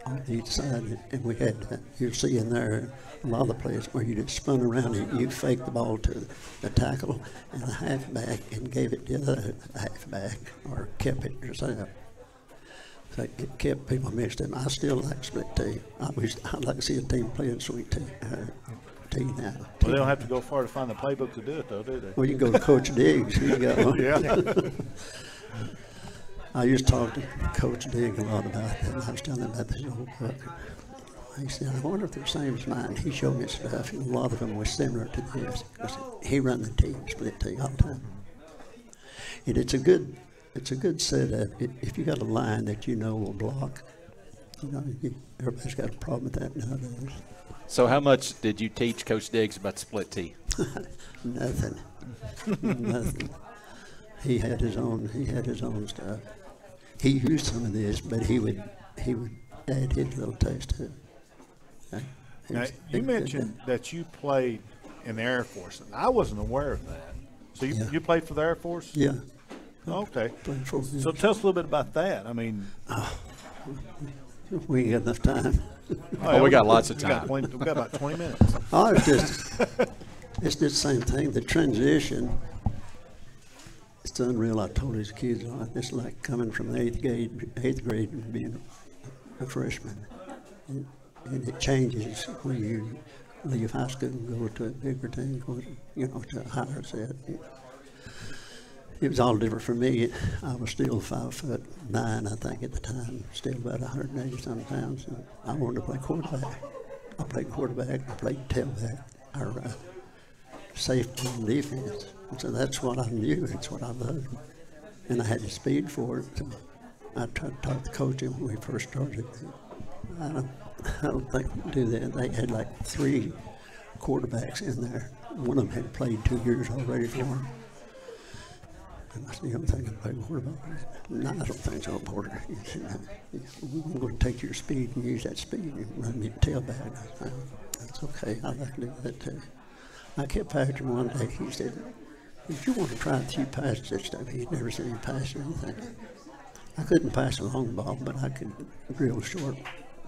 on each side, and we had you'll see in there a lot of the plays where you just spun around and you faked the ball to the tackle and the halfback and gave it to the other halfback or kept it yourself. So it kept people mixed up. I still like split T. I'd like to see a team playing sweet T now. Well, they don't have to go far to find the playbook to do it, though, do they? Well, you can go to Coach Diggs. He got one. Yeah. I used to talk to Coach Diggs a lot about that. I was telling him about this old book. He said, I wonder if they're the same as mine. He showed me stuff, and a lot of them were similar to this. He ran the team, split T all the time. And it's a good setup. If you got a line that you know will block, everybody's got a problem with that nowadays. So how much did you teach Coach Diggs about split T? Nothing. He had his own stuff. He used some of this, but he would add his little taste to it. Okay? Now, you mentioned that you played in the Air Force, and I wasn't aware of that. So you played for the Air Force? Yeah. Okay. Played for So tell us a little bit about that. I mean, we ain't got enough time. We got lots of time. We got about 20 minutes. Oh, it's just the same thing. The transition, it's unreal. I told these kids, it's like coming from the eighth grade and being a freshman. And it changes when you leave high school and go to a bigger team, to a higher set. It was all different for me. I was still 5'9", I think, at the time, still about 180-some pounds. And I wanted to play quarterback. I played quarterback, I played tailback, or safety and defense. And so that's what I knew, it's what I loved. And I had the speed for it. So I tried to talk to the coach when we first started. I don't think we do that. They had like 3 quarterbacks in there. One of them had played 2 years already for him. And I said, you don't think I play quarterback? No, I don't think so, Porter. He said, we're going to take your speed and use that speed and run me tailback. I said, that's okay. I like to do that too. I kept after one day. He said, if you want to try a few passes and stuff, he'd never seen me pass anything. I couldn't pass a long ball, but I could real short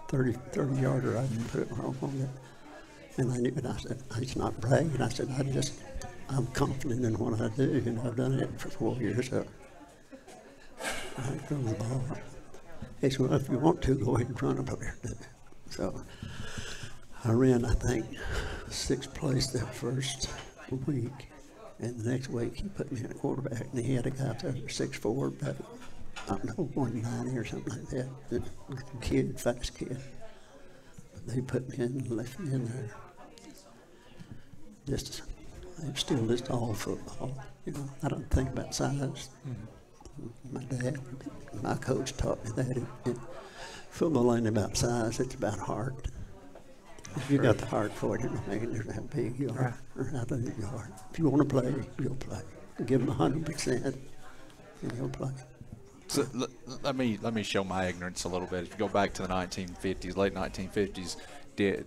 30-yarder. I didn't put it wrong on it. And I knew it. I said, it's not bragging. I said, I'm confident in what I do, and I've done it for 4 years. So I throw the ball. He said, well, if you want to, go ahead and run up there. So I ran, I think, 6th place that first week. And the next week, he put me in a quarterback, and he had a guy up there, 6'4", about, I don't know, 190 or something like that. A fast kid. But they put me in and left me in there. It's still just all football. I don't think about size. Mm-hmm. My dad, my coach taught me that. Football ain't about size, it's about heart. If you got the heart for it, it don't make a difference how big you are or how little you are. If you want to play, you'll play. Give them 100% and you'll play. So let me show my ignorance a little bit. If you go back to the 1950s, late 1950s,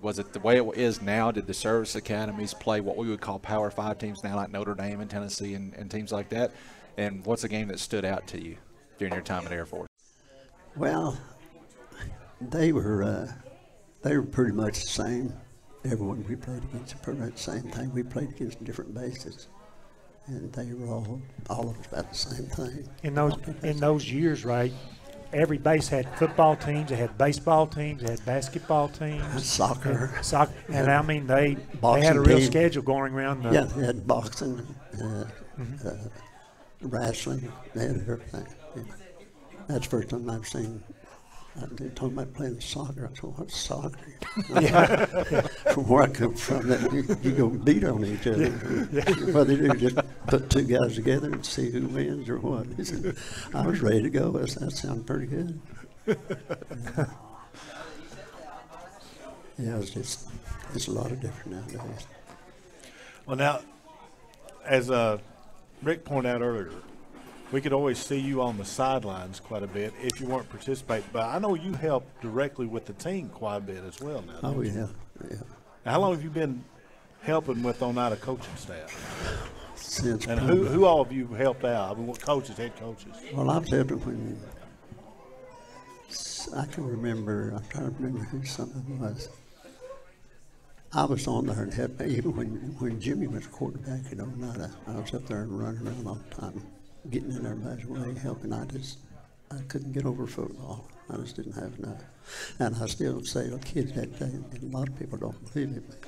was it the way it is now? Did the service academies play what we would call Power 5 teams now, like Notre Dame and Tennessee and teams like that? And what's a game that stood out to you during your time at Air Force? Well, they were pretty much the same. Everyone we played against was pretty much the same thing. We played against different bases, and they were all of us about the same thing. In those years, right? Every base had football teams, they had baseball teams, they had basketball teams. Soccer. And I mean, they had a real schedule going around. Yeah, they had boxing, wrestling, they had everything. Yeah. That's the first time I've seen, they're talking about playing soccer. I said, what's soccer? From where I come from, you go beat on each other. What they do, just put 2 guys together and see who wins or what. He said, I was ready to go. That sounded pretty good. Yeah, it's a lot of different nowadays. Well, now, as Rick pointed out earlier, we could always see you on the sidelines quite a bit if you weren't participating. But I know you helped directly with the team quite a bit as well now. Oh, yeah. Now, how long have you been helping with on out of coaching staff? Since and who all of you helped out? I mean, what coaches, head coaches? Well, I've helped them when I can remember. I'm trying to remember who some of them was. I was on there and helped even when Jimmy was quarterback at Oneida. I was up there and running around all the time, getting in everybody's way, helping. I couldn't get over football. I just didn't have enough. And I still say to kids that day, and a lot of people don't believe it, but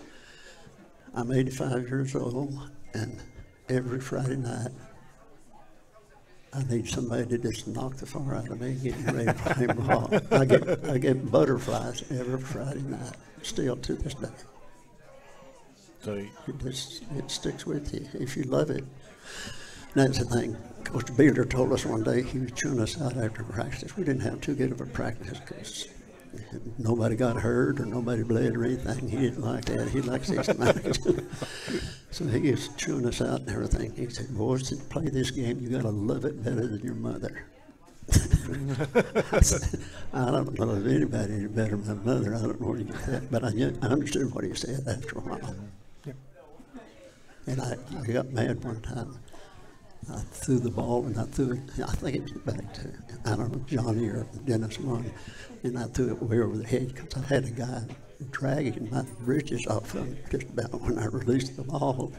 I'm 85 years old, and every Friday night, I need somebody to just knock the far out of me, getting ready to play ball. I get butterflies every Friday night, still to this day. So it sticks with you if you love it. And that's the thing. Coach Beeler told us one day, he was chewing us out after practice. We didn't have too good of a practice because Nobody got hurt or nobody bled or anything. He didn't like that. He liked systematics. So he was chewing us out and everything. He said, boys, to play this game, you got to love it better than your mother. I said, I don't love anybody any better than my mother. I don't know where you get that. But I understood what he said after a while. And I got mad one time. I threw the ball and I threw it, I think it was back to, I don't know, Johnny or Dennis one, and I threw it way over the head because I had a guy dragging my britches off of him just about when I released the ball.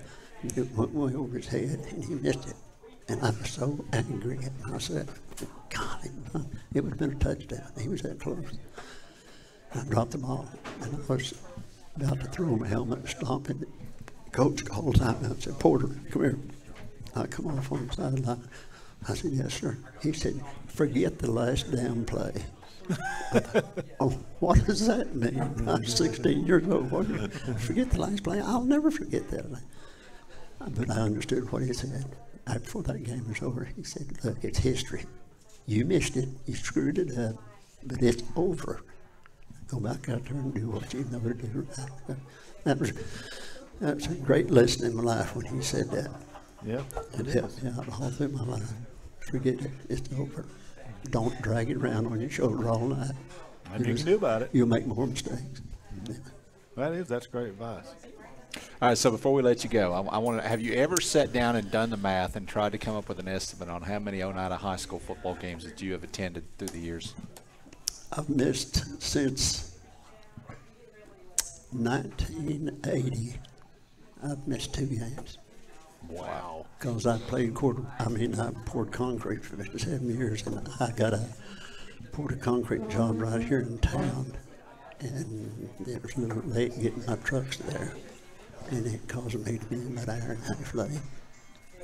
It went way over his head and he missed it. And I was so angry at myself. God, it would have been a touchdown. He was that close. I dropped the ball and I was about to throw my helmet and stomp it. Coach called time out and said, Porter, come here. I come off on the sideline. I said, yes, sir. He said, forget the last damn play. I thought, oh, what does that mean? I'm 16 years old. Forget the last play? I'll never forget that. But I understood what he said. Before that game was over, he said, look, it's history. You missed it. You screwed it up. But it's over. Go back out there and do what you know to do. That was a great lesson in my life when he said that. Yeah, it helped me out all through my life. Forget it. It's over. Don't drag it around on your shoulder all night. Nothing you can do about it. You'll make more mistakes. Yeah. That's great advice. All right, so before we let you go, I want to have you ever sat down and done the math and tried to come up with an estimate on how many Oneida High School football games that you have attended through the years? I've missed since 1980. I've missed 2 games. Wow. Because I played I poured concrete for 57 years, and I got a poured a concrete job right here in town, and it was a little late getting my trucks there, and it caused me to be in that hour and a half late.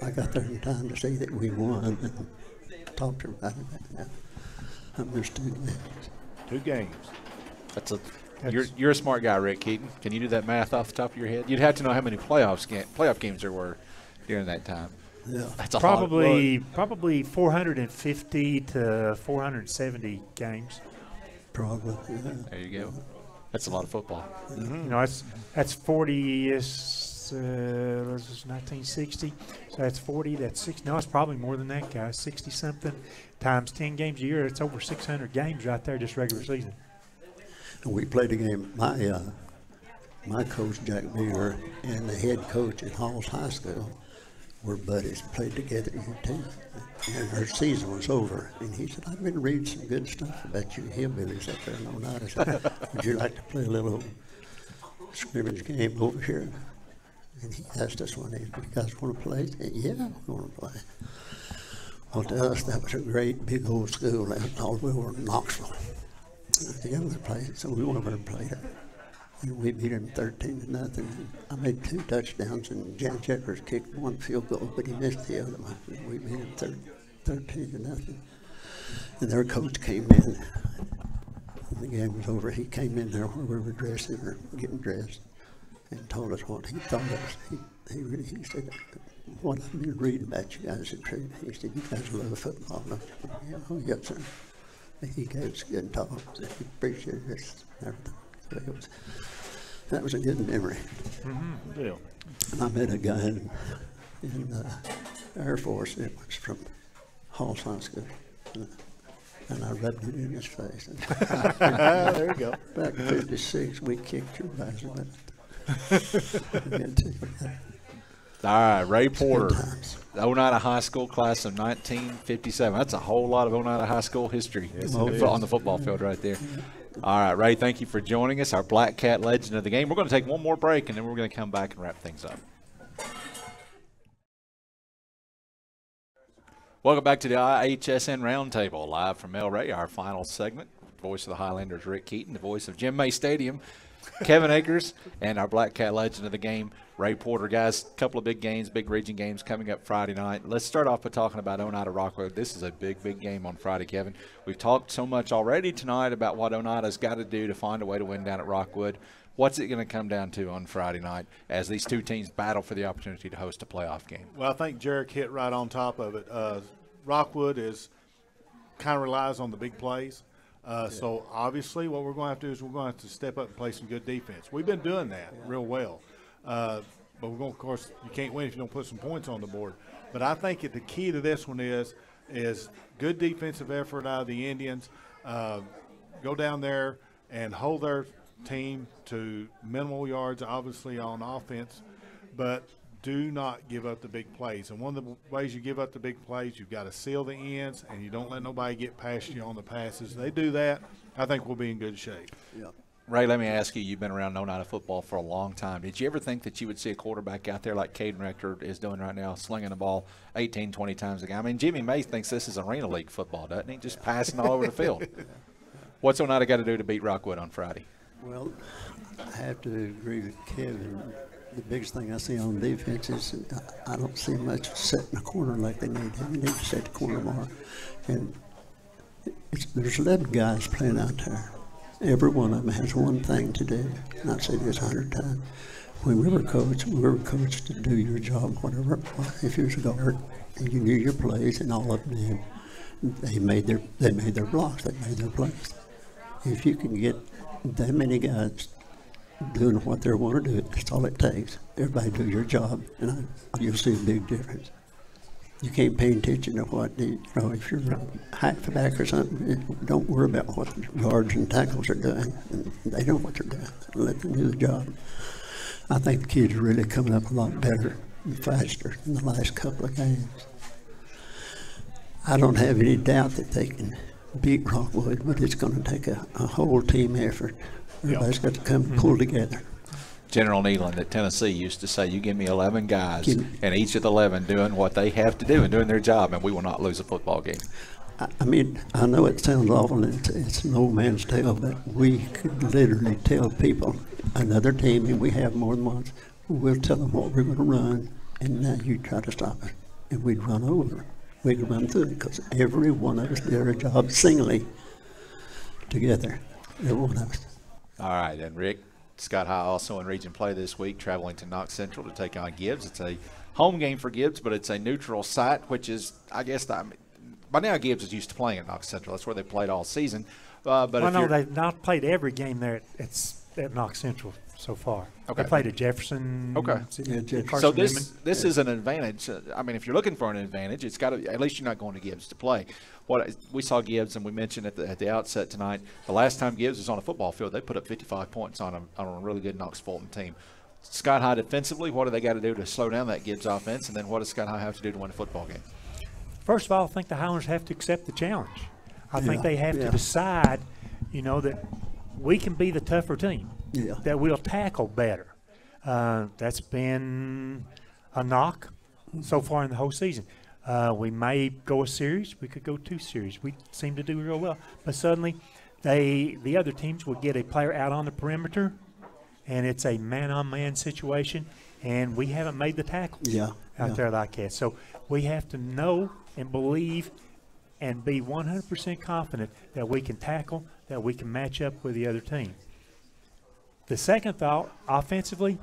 I got there in time to see that we won and talked to everybody about that. I missed 2 games. 2 games. You're a smart guy, Rick Keaton. Can you do that math off the top of your head? You'd have to know how many playoff games there were during that time. Yeah, that's a probably 450 to 470 games. Probably. Yeah. There you go. That's a lot of football. Mm-hmm. You know, that's 40 is 1960. So that's 40. That's 60. No, it's probably more than that, guys. 60 something times 10 games a year. It's over 600 games right there, just regular season. And we played a game. My coach Jack Beer and the head coach at Halls High School were buddies, played together at UT. And our season was over, and he said, I've been reading some good stuff about you hillbillies up there in Oneida. I said, would you like to play a little scrimmage game over here? And he asked us one day, do you guys want to play? I said, yeah, we want to play. Well, to us, that was a great big old school out all the way over in Knoxville. The younger played, so we went over and played it. And we beat him 13-0. I made 2 touchdowns, and Jan Checkers kicked 1 field goal, but he missed the other one. We beat him 13-0. And their coach came in. When the game was over, he came in there where we were dressing or getting dressed, and told us what he thought of us. He said, what I've been reading about you guys is true. He said, you guys love football, don't you? Yeah, oh, yes, sir. He gave us a good talk. He appreciated us and everything. So that was a good memory. Mm-hmm. Yeah. And I met a guy in the Air Force that was from Halls High School. And I rubbed it in his face. There you go. Back in 56, we kicked your guys' butt. All right, Ray Porter, the Oneida High School class of 1957. That's a whole lot of Oneida High School history on the football field right there. All right, Ray, thank you for joining us, our Black Cat legend of the game. We're going to take one more break, and then we're going to come back and wrap things up. Welcome back to the IHSN Roundtable, live from El Rey, our final segment. Voice of the Highlanders, Rick Keaton, the voice of Jim May Stadium, Kevin Akers, and our Black Cat legend of the game, Ray Porter. Guys, a couple of big games, big region games coming up Friday night. Let's start off by talking about Oneida Rockwood. This is a big, big game on Friday, Kevin. We've talked so much already tonight about what Oneida's got to do to find a way to win down at Rockwood. What's it going to come down to on Friday night as these two teams battle for the opportunity to host a playoff game? Well, I think Jarek hit right on top of it. Rockwood kind of relies on the big plays. So obviously what we're going to have to do is we're going to have to step up and play some good defense. We've been doing that real well. But we're going, of course, you can't win if you don't put some points on the board. But I think the key to this one is good defensive effort out of the Indians. Go down there and hold their team to minimal yards, obviously, on offense. But do not give up the big plays. And one of the ways you give up the big plays, you've got to seal the ends, and you don't let nobody get past you on the passes. They do that, I think we'll be in good shape. Yeah. Ray, let me ask you, you've been around Oneida football for a long time. Did you ever think that you would see a quarterback out there like Caden Rector is doing right now, slinging the ball 18, 20 times a game? I mean, Jimmy May thinks this is Arena League football, doesn't he? Just passing all over the field. What's Oneida got to do to beat Rockwood on Friday? Well, I have to agree with Kevin. The biggest thing I see on defense is I don't see much setting the corner like they need to. They need to set the corner more. And there's 11 guys playing out there. Every one of them has one thing to do. And I've said this 100 times. When we were coached to do your job, whatever. If you was a guard and you knew your plays, and all of them did, they made their blocks. They made their plays. If you can get that many guys doing what they want to do, that's all it takes. Everybody do your job, and you'll see a big difference. You can't pay attention to what, if you're a halfback or something, don't worry about what the guards and tackles are doing. They know what they're doing. Let them do the job. I think the kids are really coming up a lot better and faster in the last couple of games. I don't have any doubt that they can beat Rockwood, but it's going to take a whole team effort. Everybody's got to come and pull together. General Nealon at Tennessee used to say, you give me 11 guys, and each of the 11 doing what they have to do and doing their job, and we will not lose a football game. I mean, I know it sounds awful, and it's an old man's tale, but we could literally tell people, another team, and we have more than once, we'll tell them what we're going to run, and now you try to stop it. And we'd run over. We'd run through it, because every one of us did our job singly together, every one of us. All right, and Rick, Scott High also in region play this week, traveling to Knox Central to take on Gibbs. It's a home game for Gibbs, but it's a neutral site, which is, I guess, by now Gibbs is used to playing at Knox Central. That's where they played all season. They've not played every game there at Knox Central so far. Okay. They played at Jefferson. Okay. So this is an advantage. I mean, if you're looking for an advantage, it's got to. At least you're not going to Gibbs to play. We saw Gibbs, and we mentioned at the outset tonight, the last time Gibbs was on a football field, they put up 55 points on a really good Knox Fulton team. Scott High defensively, what do they got to do to slow down that Gibbs offense, and then what does Scott High have to do to win a football game? First of all, I think the Highlanders have to accept the challenge. I think they have to decide, that we can be the tougher team, that we'll tackle better. That's been a knock so far in the whole season. We may go a series. We could go 2 series. We seem to do real well. But suddenly the other teams will get a player out on the perimeter, and it's a man-on-man situation, and we haven't made the tackles out there like that. So we have to know and believe and be 100% confident that we can tackle, that we can match up with the other team. The second thought, offensively,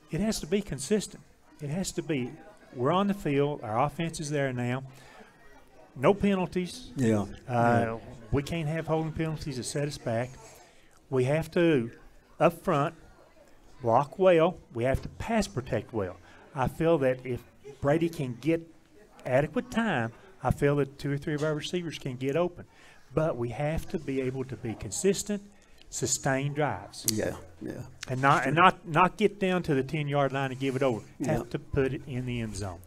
it has to be consistent. It has to be. We're on the field. Our offense is there now. No penalties. We can't have holding penalties to set us back. We have to, up front, block well. We have to pass protect well. I feel that if Brady can get adequate time, I feel that 2 or 3 of our receivers can get open. But we have to be able to be consistent, sustain drives. And not get down to the 10-yard line and give it over. Have to put it in the end zone.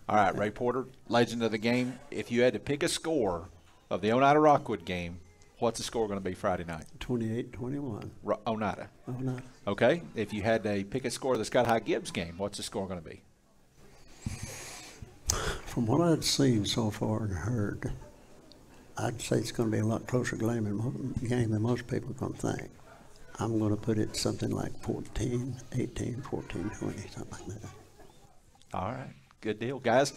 All right, Ray Porter, legend of the game. If you had to pick a score of the Oneida Rockwood game, what's the score going to be Friday night? 28-21. Oneida. Oneida. Okay. If you had to pick a score of the Scott High Gibbs game, what's the score going to be? From what I've seen so far and heard, I'd say it's going to be a lot closer game than most people are going to think. I'm going to put it something like 14-18, 14-20, something like that. All right. Good deal. Guys,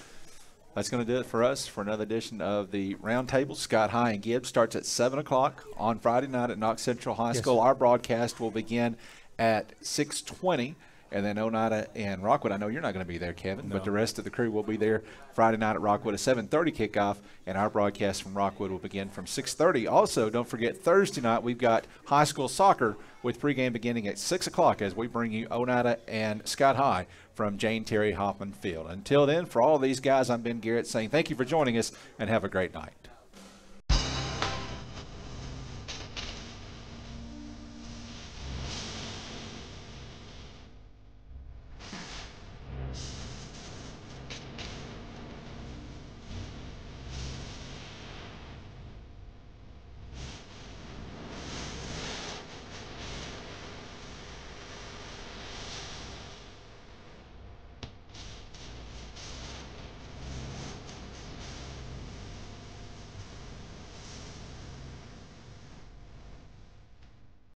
that's going to do it for us for another edition of the Roundtable. Scott High and Gibbs starts at 7 o'clock on Friday night at Knox Central High School. Our broadcast will begin at 6:20. and then Oneida and Rockwood. I know you're not going to be there, Kevin, No. but the rest of the crew will be there Friday night at Rockwood, a 7:30 kickoff, and our broadcast from Rockwood will begin from 6:30. Also, don't forget Thursday night we've got high school soccer with pregame beginning at 6 o'clock as we bring you Oneida and Scott High from Jane Terry Hoffman Field. Until then, for all these guys, I'm Ben Garrett saying thank you for joining us and have a great night.